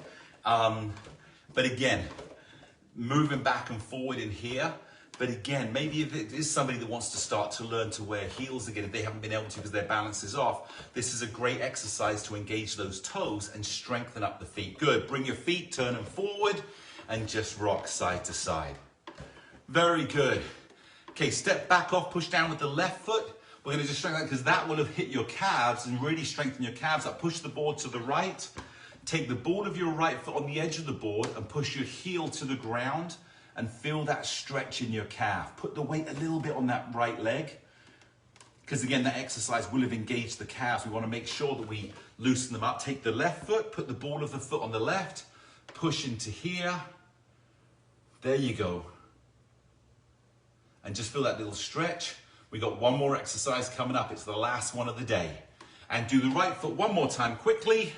But again, moving back and forward in here. But again, maybe if it is somebody that wants to start to learn to wear heels again, if they haven't been able to because their balance is off, this is a great exercise to engage those toes and strengthen up the feet. Good. Bring your feet, turn them forward, and just rock side to side. Very good. Okay, step back off, push down with the left foot. We're going to just strengthen that because that will have hit your calves and really strengthen your calves up. Push the board to the right. Take the ball of your right foot on the edge of the board and push your heel to the ground and feel that stretch in your calf. Put the weight a little bit on that right leg because again, that exercise will have engaged the calves. We want to make sure that we loosen them up. Take the left foot, put the ball of the foot on the left, push into here. There you go. And just feel that little stretch. We got one more exercise coming up. It's the last one of the day. And do the right foot one more time quickly.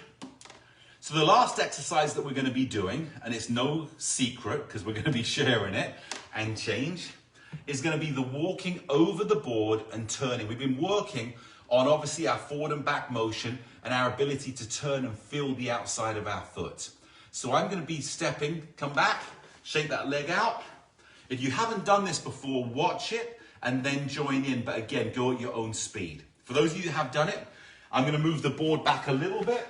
So the last exercise that we're going to be doing, and it's no secret because we're going to be sharing it and change, is going to be the walking over the board and turning. We've been working on obviously our forward and back motion and our ability to turn and feel the outside of our foot. So I'm going to be stepping, come back, shake that leg out. If you haven't done this before, watch it and then join in. But again, go at your own speed. For those of you that have done it, I'm going to move the board back a little bit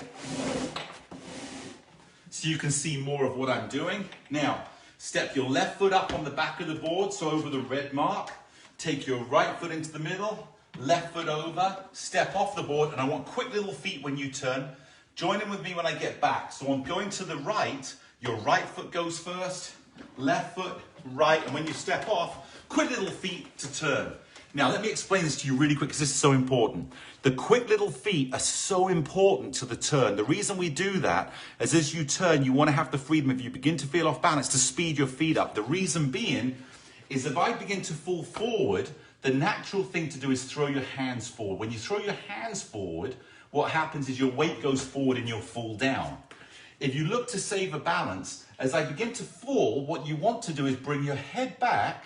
so you can see more of what I'm doing. Now, step your left foot up on the back of the board, so over the red mark. Take your right foot into the middle, left foot over, step off the board, and I want quick little feet when you turn. Join in with me when I get back. So I'm going to the right, your right foot goes first, left foot, right, and when you step off, quick little feet to turn. Now, let me explain this to you really quick because this is so important. The quick little feet are so important to the turn. The reason we do that is as you turn, you want to have the freedom, if you begin to feel off balance, to speed your feet up. The reason being is if I begin to fall forward, the natural thing to do is throw your hands forward. When you throw your hands forward, what happens is your weight goes forward and you'll fall down. If you look to save a balance, as I begin to fall, what you want to do is bring your head back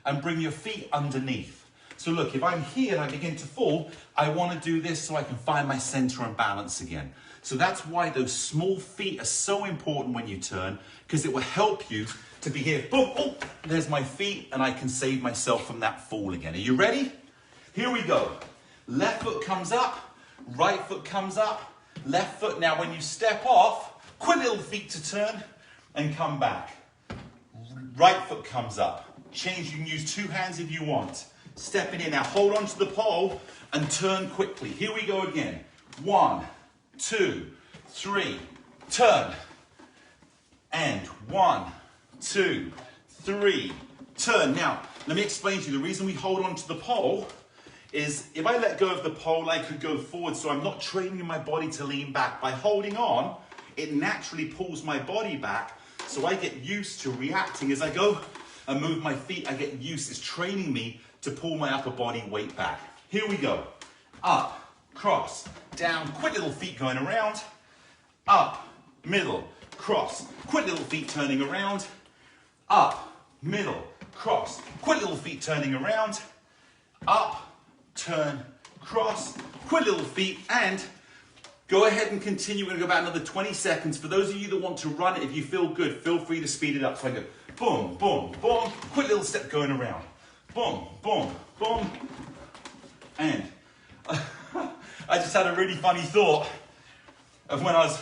and bring your feet underneath. So look, if I'm here and I begin to fall, I want to do this so I can find my center and balance again. So that's why those small feet are so important when you turn, because it will help you to be here. Boom, oh, there's my feet, and I can save myself from that fall again. Are you ready? Here we go. Left foot comes up, right foot comes up, left foot. Now when you step off, quick little feet to turn and come back. Right foot comes up. Change, you can use two hands if you want. Stepping in. Now hold on to the pole and turn quickly. Here we go again. 1, 2, 3, turn. And 1, 2, 3, turn. Now, let me explain to you. The reason we hold on to the pole is if I let go of the pole, I could go forward. So I'm not training my body to lean back. By holding on, it naturally pulls my body back. So I get used to reacting as I go and move my feet. I get used. It's training me to pull my upper body weight back. Here we go. Up, cross, down, quick little feet going around. Up, middle, cross, quick little feet turning around. Up, middle, cross, quick little feet turning around. Up, turn, cross, quick little feet, and go ahead and continue. We're going to go about another 20 seconds. For those of you that want to run it, if you feel good, feel free to speed it up. So I go boom, boom, boom, quick little step going around. Boom, boom, boom. And I just had a really funny thought of when I was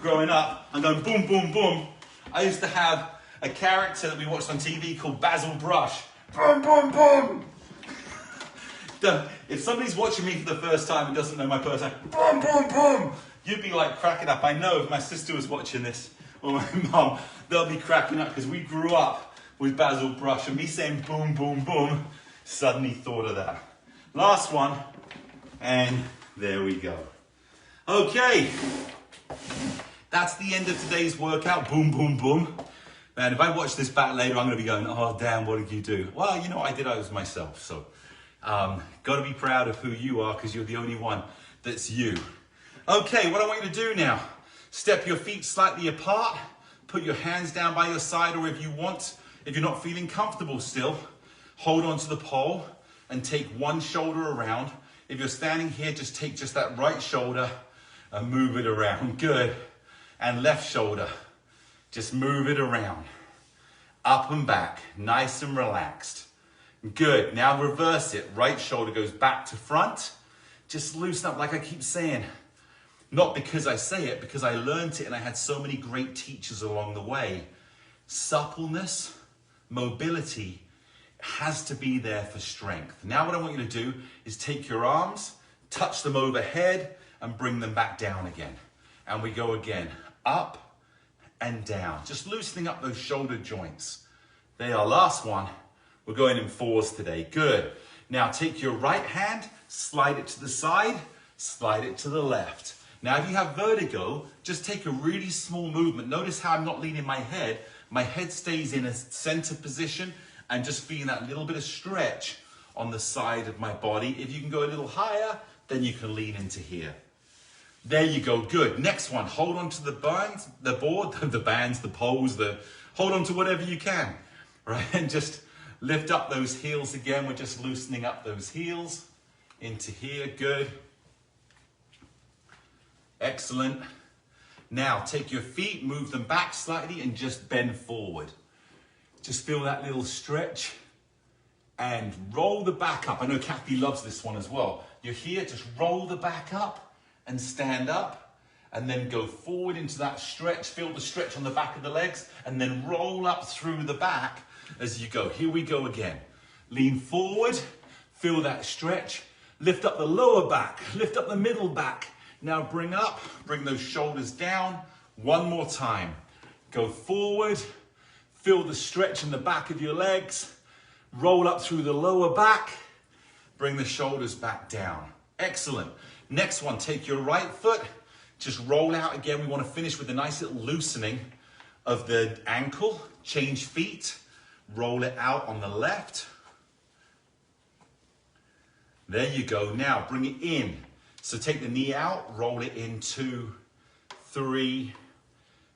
growing up and going boom, boom, boom. I used to have a character that we watched on TV called Basil Brush. Boom, boom, boom. If somebody's watching me for the first time and doesn't know my first name, boom, boom, boom, you'd be like cracking up. I know if my sister was watching this, or my mum, they'll be cracking up because we grew up with Basil Brush, and me saying boom, boom, boom, suddenly thought of that. Last one, and there we go. Okay, that's the end of today's workout, boom, boom, boom. Man, if I watch this back later, I'm gonna be going, oh damn, what did you do? Well, you know what I did, I was myself, so gotta be proud of who you are, because you're the only one that's you. Okay, what I want you to do now, step your feet slightly apart, put your hands down by your side, or if you want, If you're not feeling comfortable still, hold on to the pole and take one shoulder around. If you're standing here, just take just that right shoulder and move it around. Good. And left shoulder, just move it around. Up and back, nice and relaxed. Good. Now reverse it. Right shoulder goes back to front. Just loosen up, like I keep saying. Not because I say it, because I learned it and I had so many great teachers along the way. Suppleness, mobility has to be there for strength. Now what I want you to do is take your arms, touch them overhead and bring them back down again. And we go again, up and down. Just loosening up those shoulder joints. There, our last one. We're going in fours today. Good. Now take your right hand, slide it to the side, slide it to the left. Now if you have vertigo, just take a really small movement. Notice how I'm not leaning my head. My head stays in a center position and just feeling that little bit of stretch on the side of my body. If you can go a little higher, then you can lean into here. There you go, good. Next one, hold on to the bands, the board, the bands, the poles, hold on to whatever you can, right? And just lift up those heels again. We're just loosening up those heels into here, good. Excellent. Now take your feet, move them back slightly and just bend forward. Just feel that little stretch and roll the back up. I know Kathy loves this one as well. You're here, just roll the back up and stand up and then go forward into that stretch. Feel the stretch on the back of the legs and then roll up through the back as you go. Here we go again. Lean forward, feel that stretch. Lift up the lower back, lift up the middle back. Now bring up, bring those shoulders down. One more time. Go forward, feel the stretch in the back of your legs. Roll up through the lower back. Bring the shoulders back down. Excellent. Next one, take your right foot, just roll out again. We want to finish with a nice little loosening of the ankle. Change feet, roll it out on the left. There you go. Now bring it in. So take the knee out, roll it in 2, 3,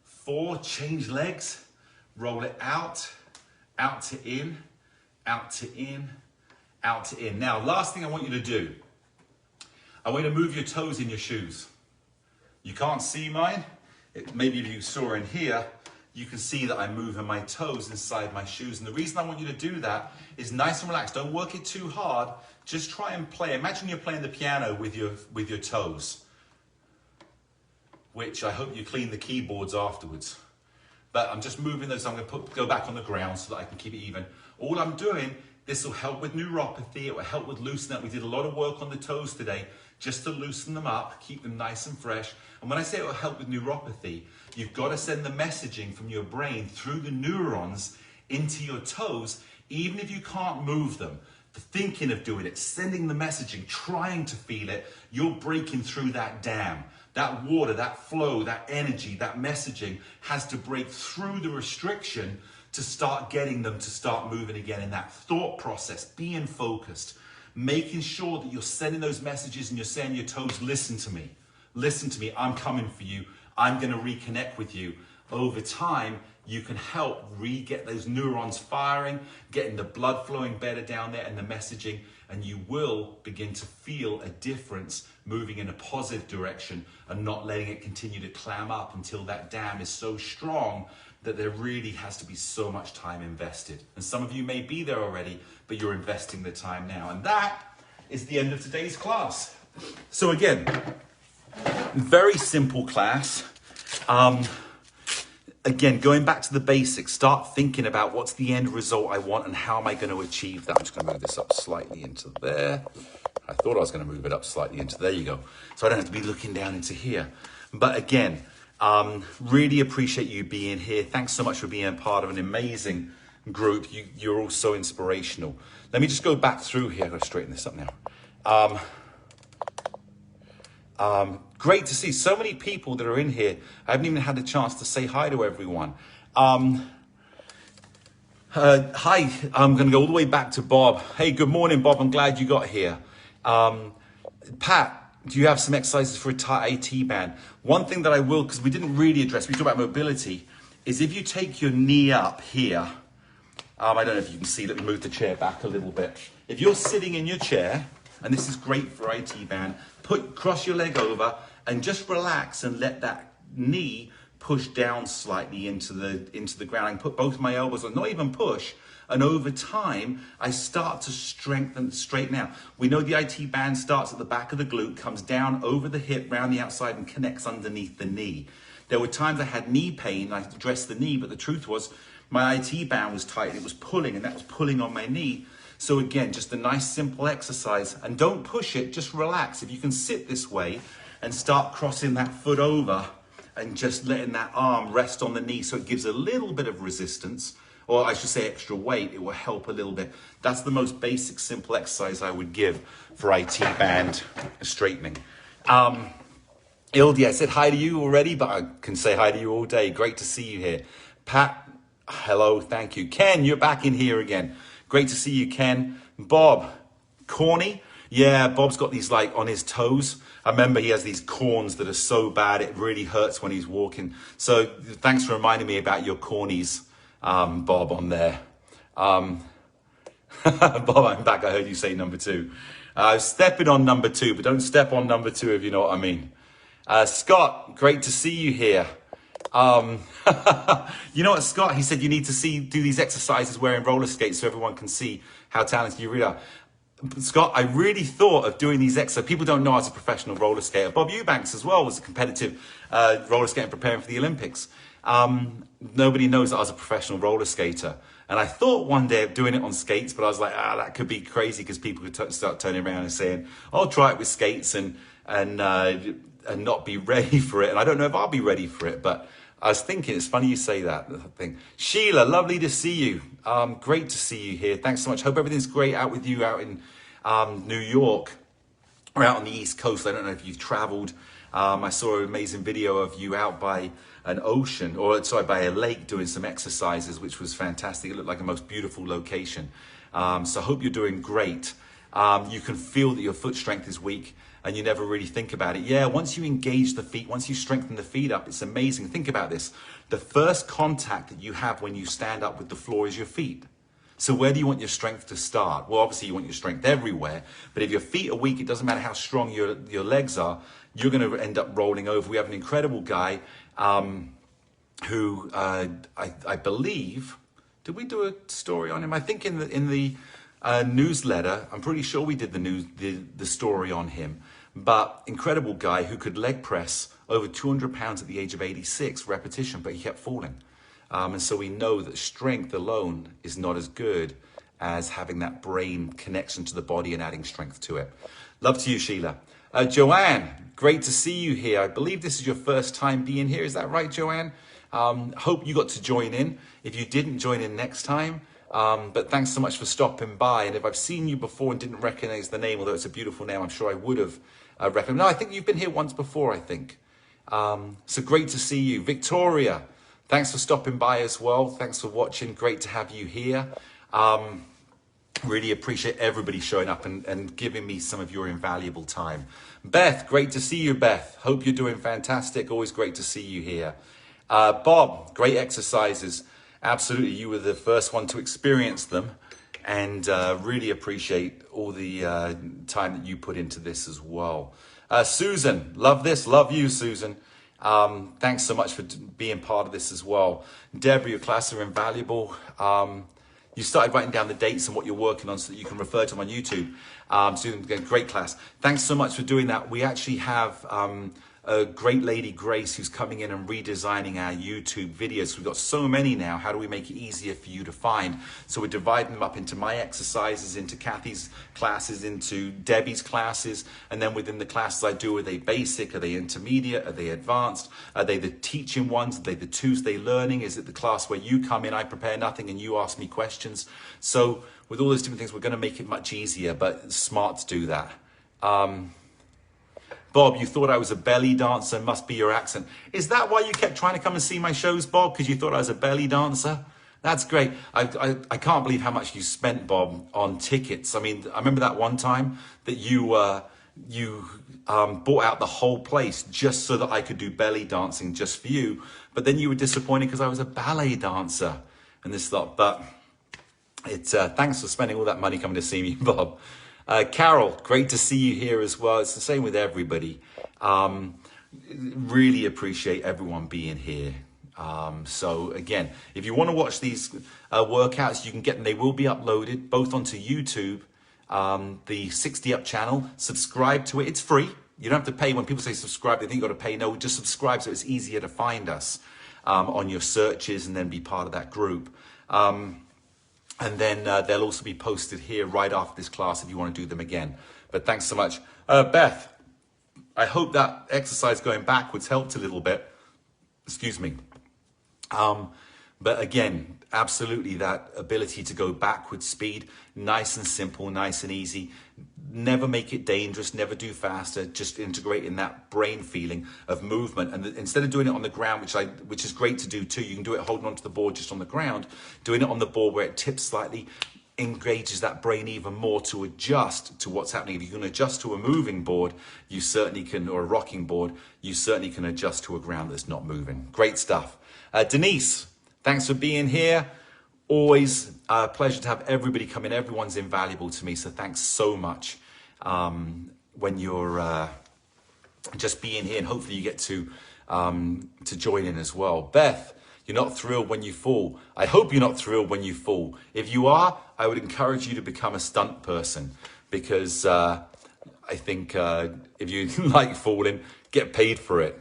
4. Change legs, roll it out to in, out to in, out to in. Now, last thing I want you to do, I want you to move your toes in your shoes. You can't see mine. Maybe if you saw in here, you can see that I'm moving my toes inside my shoes. And the reason I want you to do that is nice and relaxed. Don't work it too hard. Just try and play. Imagine you're playing the piano with your toes, which I hope you clean the keyboards afterwards. But I'm just moving those. I'm going to go back on the ground so that I can keep it even. All I'm doing, this will help with neuropathy. It will help with loosening up. We did a lot of work on the toes today just to loosen them up, keep them nice and fresh. And when I say it will help with neuropathy, you've got to send the messaging from your brain through the neurons into your toes, even if you can't move them. Thinking of doing it, sending the messaging, trying to feel it, you're breaking through that dam. That water, that flow, that energy, that messaging has to break through the restriction to start getting them to start moving again in that thought process, being focused, making sure that you're sending those messages and you're saying to your toes, listen to me, I'm coming for you, I'm going to reconnect with you. Over time, you can help re-get those neurons firing, getting the blood flowing better down there and the messaging, and you will begin to feel a difference moving in a positive direction and not letting it continue to clam up until that dam is so strong that there really has to be so much time invested. And some of you may be there already, but you're investing the time now. And that is the end of today's class. So again, very simple class. Again, going back to the basics, start thinking about what's the end result I want and how am I going to achieve that. I'm just going to move this up slightly into there. I thought I was going to move it up slightly into there. You go. So I don't have to be looking down into here. But again, really appreciate you being here. Thanks so much for being a part of an amazing group. You're all so inspirational. Let me just go back through here. I've got to straighten this up now. Great to see so many people that are in here. I haven't even had a chance to say hi to everyone. Hi, I'm going to go all the way back to Bob. Hey, good morning, Bob. I'm glad you got here. Pat, do you have some exercises for a tight AT band? One thing that I will, because we didn't really address, we talked about mobility, is if you take your knee up here I don't know if you can see, let me move the chair back a little bit. If you're sitting in your chair, and this is great for IT band, cross your leg over and just relax and let that knee push down slightly into the ground. I can put both my elbows on, not even push, and over time, I start to straighten out. We know the IT band starts at the back of the glute, comes down over the hip, round the outside, and connects underneath the knee. There were times I had knee pain, I addressed the knee, but the truth was my IT band was tight, it was pulling, and that was pulling on my knee. So again, just a nice simple exercise, and don't push it, just relax. If you can sit this way and start crossing that foot over and just letting that arm rest on the knee so it gives a little bit of resistance, or I should say extra weight, it will help a little bit. That's the most basic, simple exercise I would give for IT band straightening. Ildi, I said hi to you already, but I can say hi to you all day. Great to see you here. Pat, hello, thank you. Ken, you're back in here again. Great to see you, Ken. Bob, corny? Yeah, Bob's got these like on his toes. I remember he has these corns that are so bad, it really hurts when he's walking. So thanks for reminding me about your cornies. Bob on there. Bob, I'm back. I heard you say number 2. Stepping on number 2, but don't step on number 2 if you know what I mean. Scott, great to see you here. You know what, Scott? He said you need to do these exercises wearing roller skates so everyone can see how talented you really are. Scott, I really thought of doing these exercises. People don't know I was a professional roller skater. Bob Eubanks as well was a competitive roller skater preparing for the Olympics. Nobody knows that I was a professional roller skater. And I thought one day of doing it on skates, but I was like, that could be crazy because people could start turning around and saying, I'll try it with skates and not be ready for it. And I don't know if I'll be ready for it, but I was thinking, it's funny you say that thing. Sheila, lovely to see you. Great to see you here. Thanks so much. Hope everything's great out with you out in New York or out on the East Coast. I don't know if you've traveled. I saw an amazing video of you out by an ocean, or sorry, by a lake doing some exercises, which was fantastic. It looked like a most beautiful location. So I hope you're doing great. You can feel that your foot strength is weak and you never really think about it. Yeah, once you engage the feet, once you strengthen the feet up, it's amazing. Think about this. The first contact that you have when you stand up with the floor is your feet. So where do you want your strength to start? Well, obviously you want your strength everywhere, but if your feet are weak, it doesn't matter how strong your legs are, you're going to end up rolling over. We have an incredible guy who I believe, did we do a story on him? I think in the newsletter, I'm pretty sure we did the story on him. But incredible guy who could leg press over 200 pounds at the age of 86 repetition, but he kept falling. And so we know that strength alone is not as good as having that brain connection to the body and adding strength to it. Love to you, Sheila. Joanne, great to see you here. I believe this is your first time being here. Is that right, Joanne? Hope you got to join in. If you didn't, join in next time. But thanks so much for stopping by. And if I've seen you before and didn't recognize the name, although it's a beautiful name, I'm sure I would have recognized. No, I think you've been here once before, I think. So great to see you. Victoria, thanks for stopping by as well. Thanks for watching. Great to have you here. Really appreciate everybody showing up and giving me some of your invaluable time. Beth, great to see you, Beth. Hope you're doing fantastic. Always great to see you here. Bob, great exercises. Absolutely, you were the first one to experience them, and really appreciate all the time that you put into this as well. Susan, love this, love you, Susan. Thanks so much for being part of this as well. Deborah, your classes are invaluable. You started writing down the dates and what you're working on so that you can refer to them on YouTube. Susan, great class. Thanks so much for doing that. We actually have a great lady, Grace, who's coming in and redesigning our YouTube videos. We've got so many now. How do we make it easier for you to find? So we're dividing them up into my exercises, into Kathy's classes, into Debbie's classes. And then within the classes I do, are they basic? Are they intermediate? Are they advanced? Are they the teaching ones? Are they the Tuesday learning? Is it the class where you come in, I prepare nothing, and you ask me questions? So with all those different things, we're going to make it much easier, but it's smart to do that. Bob, you thought I was a belly dancer, must be your accent. Is that why you kept trying to come and see my shows, Bob? Because you thought I was a belly dancer? That's great. I can't believe how much you spent, Bob, on tickets. I mean, I remember that one time that you bought out the whole place just so that I could do belly dancing just for you. But then you were disappointed because I was a ballet dancer and this lot. But Thanks for spending all that money coming to see me, Bob. Carol, great to see you here as well. It's the same with everybody. Really appreciate everyone being here. So again, if you want to watch these workouts, you can get them. They will be uploaded both onto YouTube, the 60 Up channel. Subscribe to it. It's free. You don't have to pay. When people say subscribe, they think you've got to pay. No, just subscribe so it's easier to find us on your searches and then be part of that group. And then they'll also be posted here right after this class if you want to do them again. But thanks so much. Beth, I hope that exercise going backwards helped a little bit. Excuse me. But again, absolutely that ability to go backwards speed, nice and simple, nice and easy. Never make it dangerous, never do faster, just integrate in that brain feeling of movement. And instead of doing it on the ground, which is great to do too, you can do it holding onto the board just on the ground, doing it on the board where it tips slightly, engages that brain even more to adjust to what's happening. If you can adjust to a moving board, you certainly can, or a rocking board, you certainly can adjust to a ground that's not moving. Great stuff. Denise, thanks for being here. Always a pleasure to have everybody come in. Everyone's invaluable to me, so thanks so much when you're just being here, and hopefully you get to join in as well. Beth, you're not thrilled when you fall. I hope you're not thrilled when you fall. If you are, I would encourage you to become a stunt person, because I think if you like falling, get paid for it.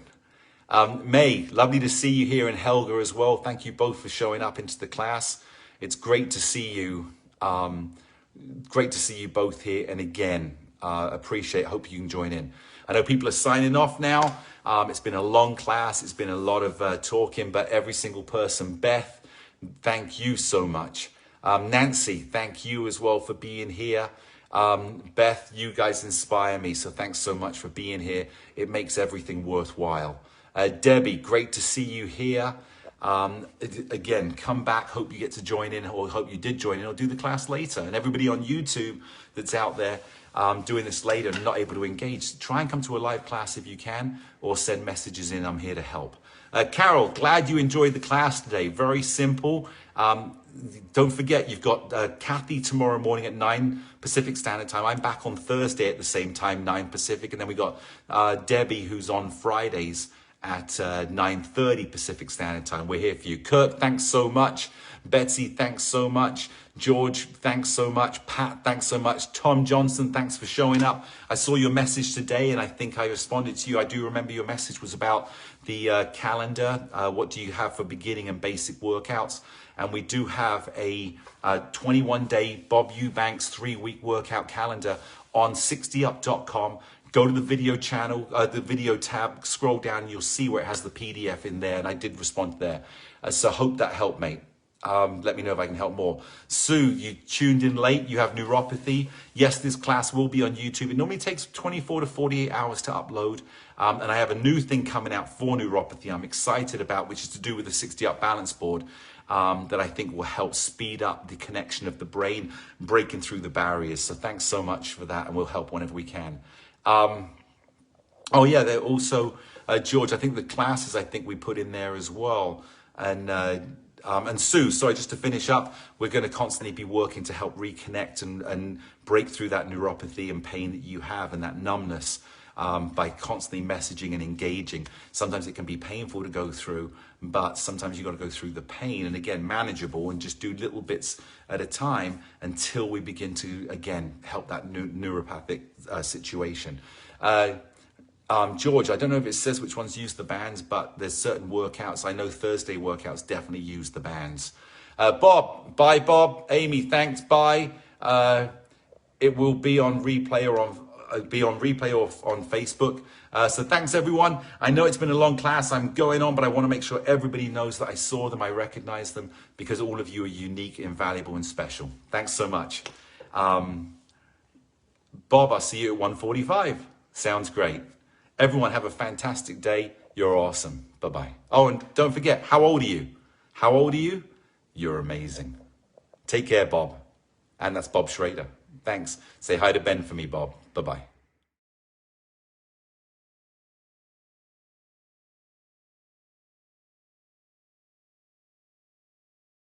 May, lovely to see you here, and Helga as well. Thank you both for showing up into the class. It's great to see you. Great to see you both here. And again, appreciate, hope you can join in. I know people are signing off now. It's been a long class. It's been a lot of talking, but every single person. Beth, thank you so much. Nancy, thank you as well for being here. Beth, you guys inspire me. So thanks so much for being here. It makes everything worthwhile. Debbie, great to see you here. Again, come back. Hope you get to join in, or hope you did join in, or do the class later. And everybody on YouTube that's out there doing this later and not able to engage, try and come to a live class if you can, or send messages in. I'm here to help. Carol, glad you enjoyed the class today. Very simple. Don't forget, you've got Kathy tomorrow morning at 9 Pacific Standard Time. I'm back on Thursday at the same time, 9 Pacific. And then we got Debbie, who's on Fridays at 9:30 Pacific Standard Time. We're here for you. Kurt, thanks so much. Betsy, thanks so much. George, thanks so much. Pat, thanks so much. Tom Johnson, thanks for showing up. I saw your message today and I think I responded to you. I do remember your message was about the calendar. What do you have for beginning and basic workouts? And we do have a 21-day Bob Eubanks 3-week workout calendar on 60up.com. Go to the video channel, the video tab, scroll down, and you'll see where it has the PDF in there. And I did respond there. So hope that helped, mate. Let me know if I can help more. Sue, you tuned in late. You have neuropathy. Yes, this class will be on YouTube. It normally takes 24 to 48 hours to upload. And I have a new thing coming out for neuropathy I'm excited about, which is to do with the 60 Up balance board. That I think will help speed up the connection of the brain, breaking through the barriers. So thanks so much for that, and we'll help whenever we can. Oh yeah, they're also, George, I think the classes I think we put in there as well. And Sue, sorry, just to finish up, we're going to constantly be working to help reconnect and break through that neuropathy and pain that you have and that numbness by constantly messaging and engaging. Sometimes it can be painful to go through, but sometimes you've got to go through the pain, and again, manageable, and just do little bits at a time until we begin to, again, help that neuropathic situation. George, I don't know if it says which ones use the bands, but there's certain workouts. I know Thursday workouts definitely use the bands. Bob, bye Bob. Amy, thanks, bye. It will be on replay or on Facebook. So thanks everyone. I know it's been a long class. I'm going on, but I want to make sure everybody knows that I saw them, I recognize them, because all of you are unique, invaluable, and special. Thanks so much. Bob, I'll see you at 1:45. Sounds great. Everyone have a fantastic day. You're awesome. Bye-bye. Oh, and don't forget, how old are you? How old are you? You're amazing. Take care, Bob. And that's Bob Schrader. Thanks. Say hi to Ben for me, Bob. Bye-bye.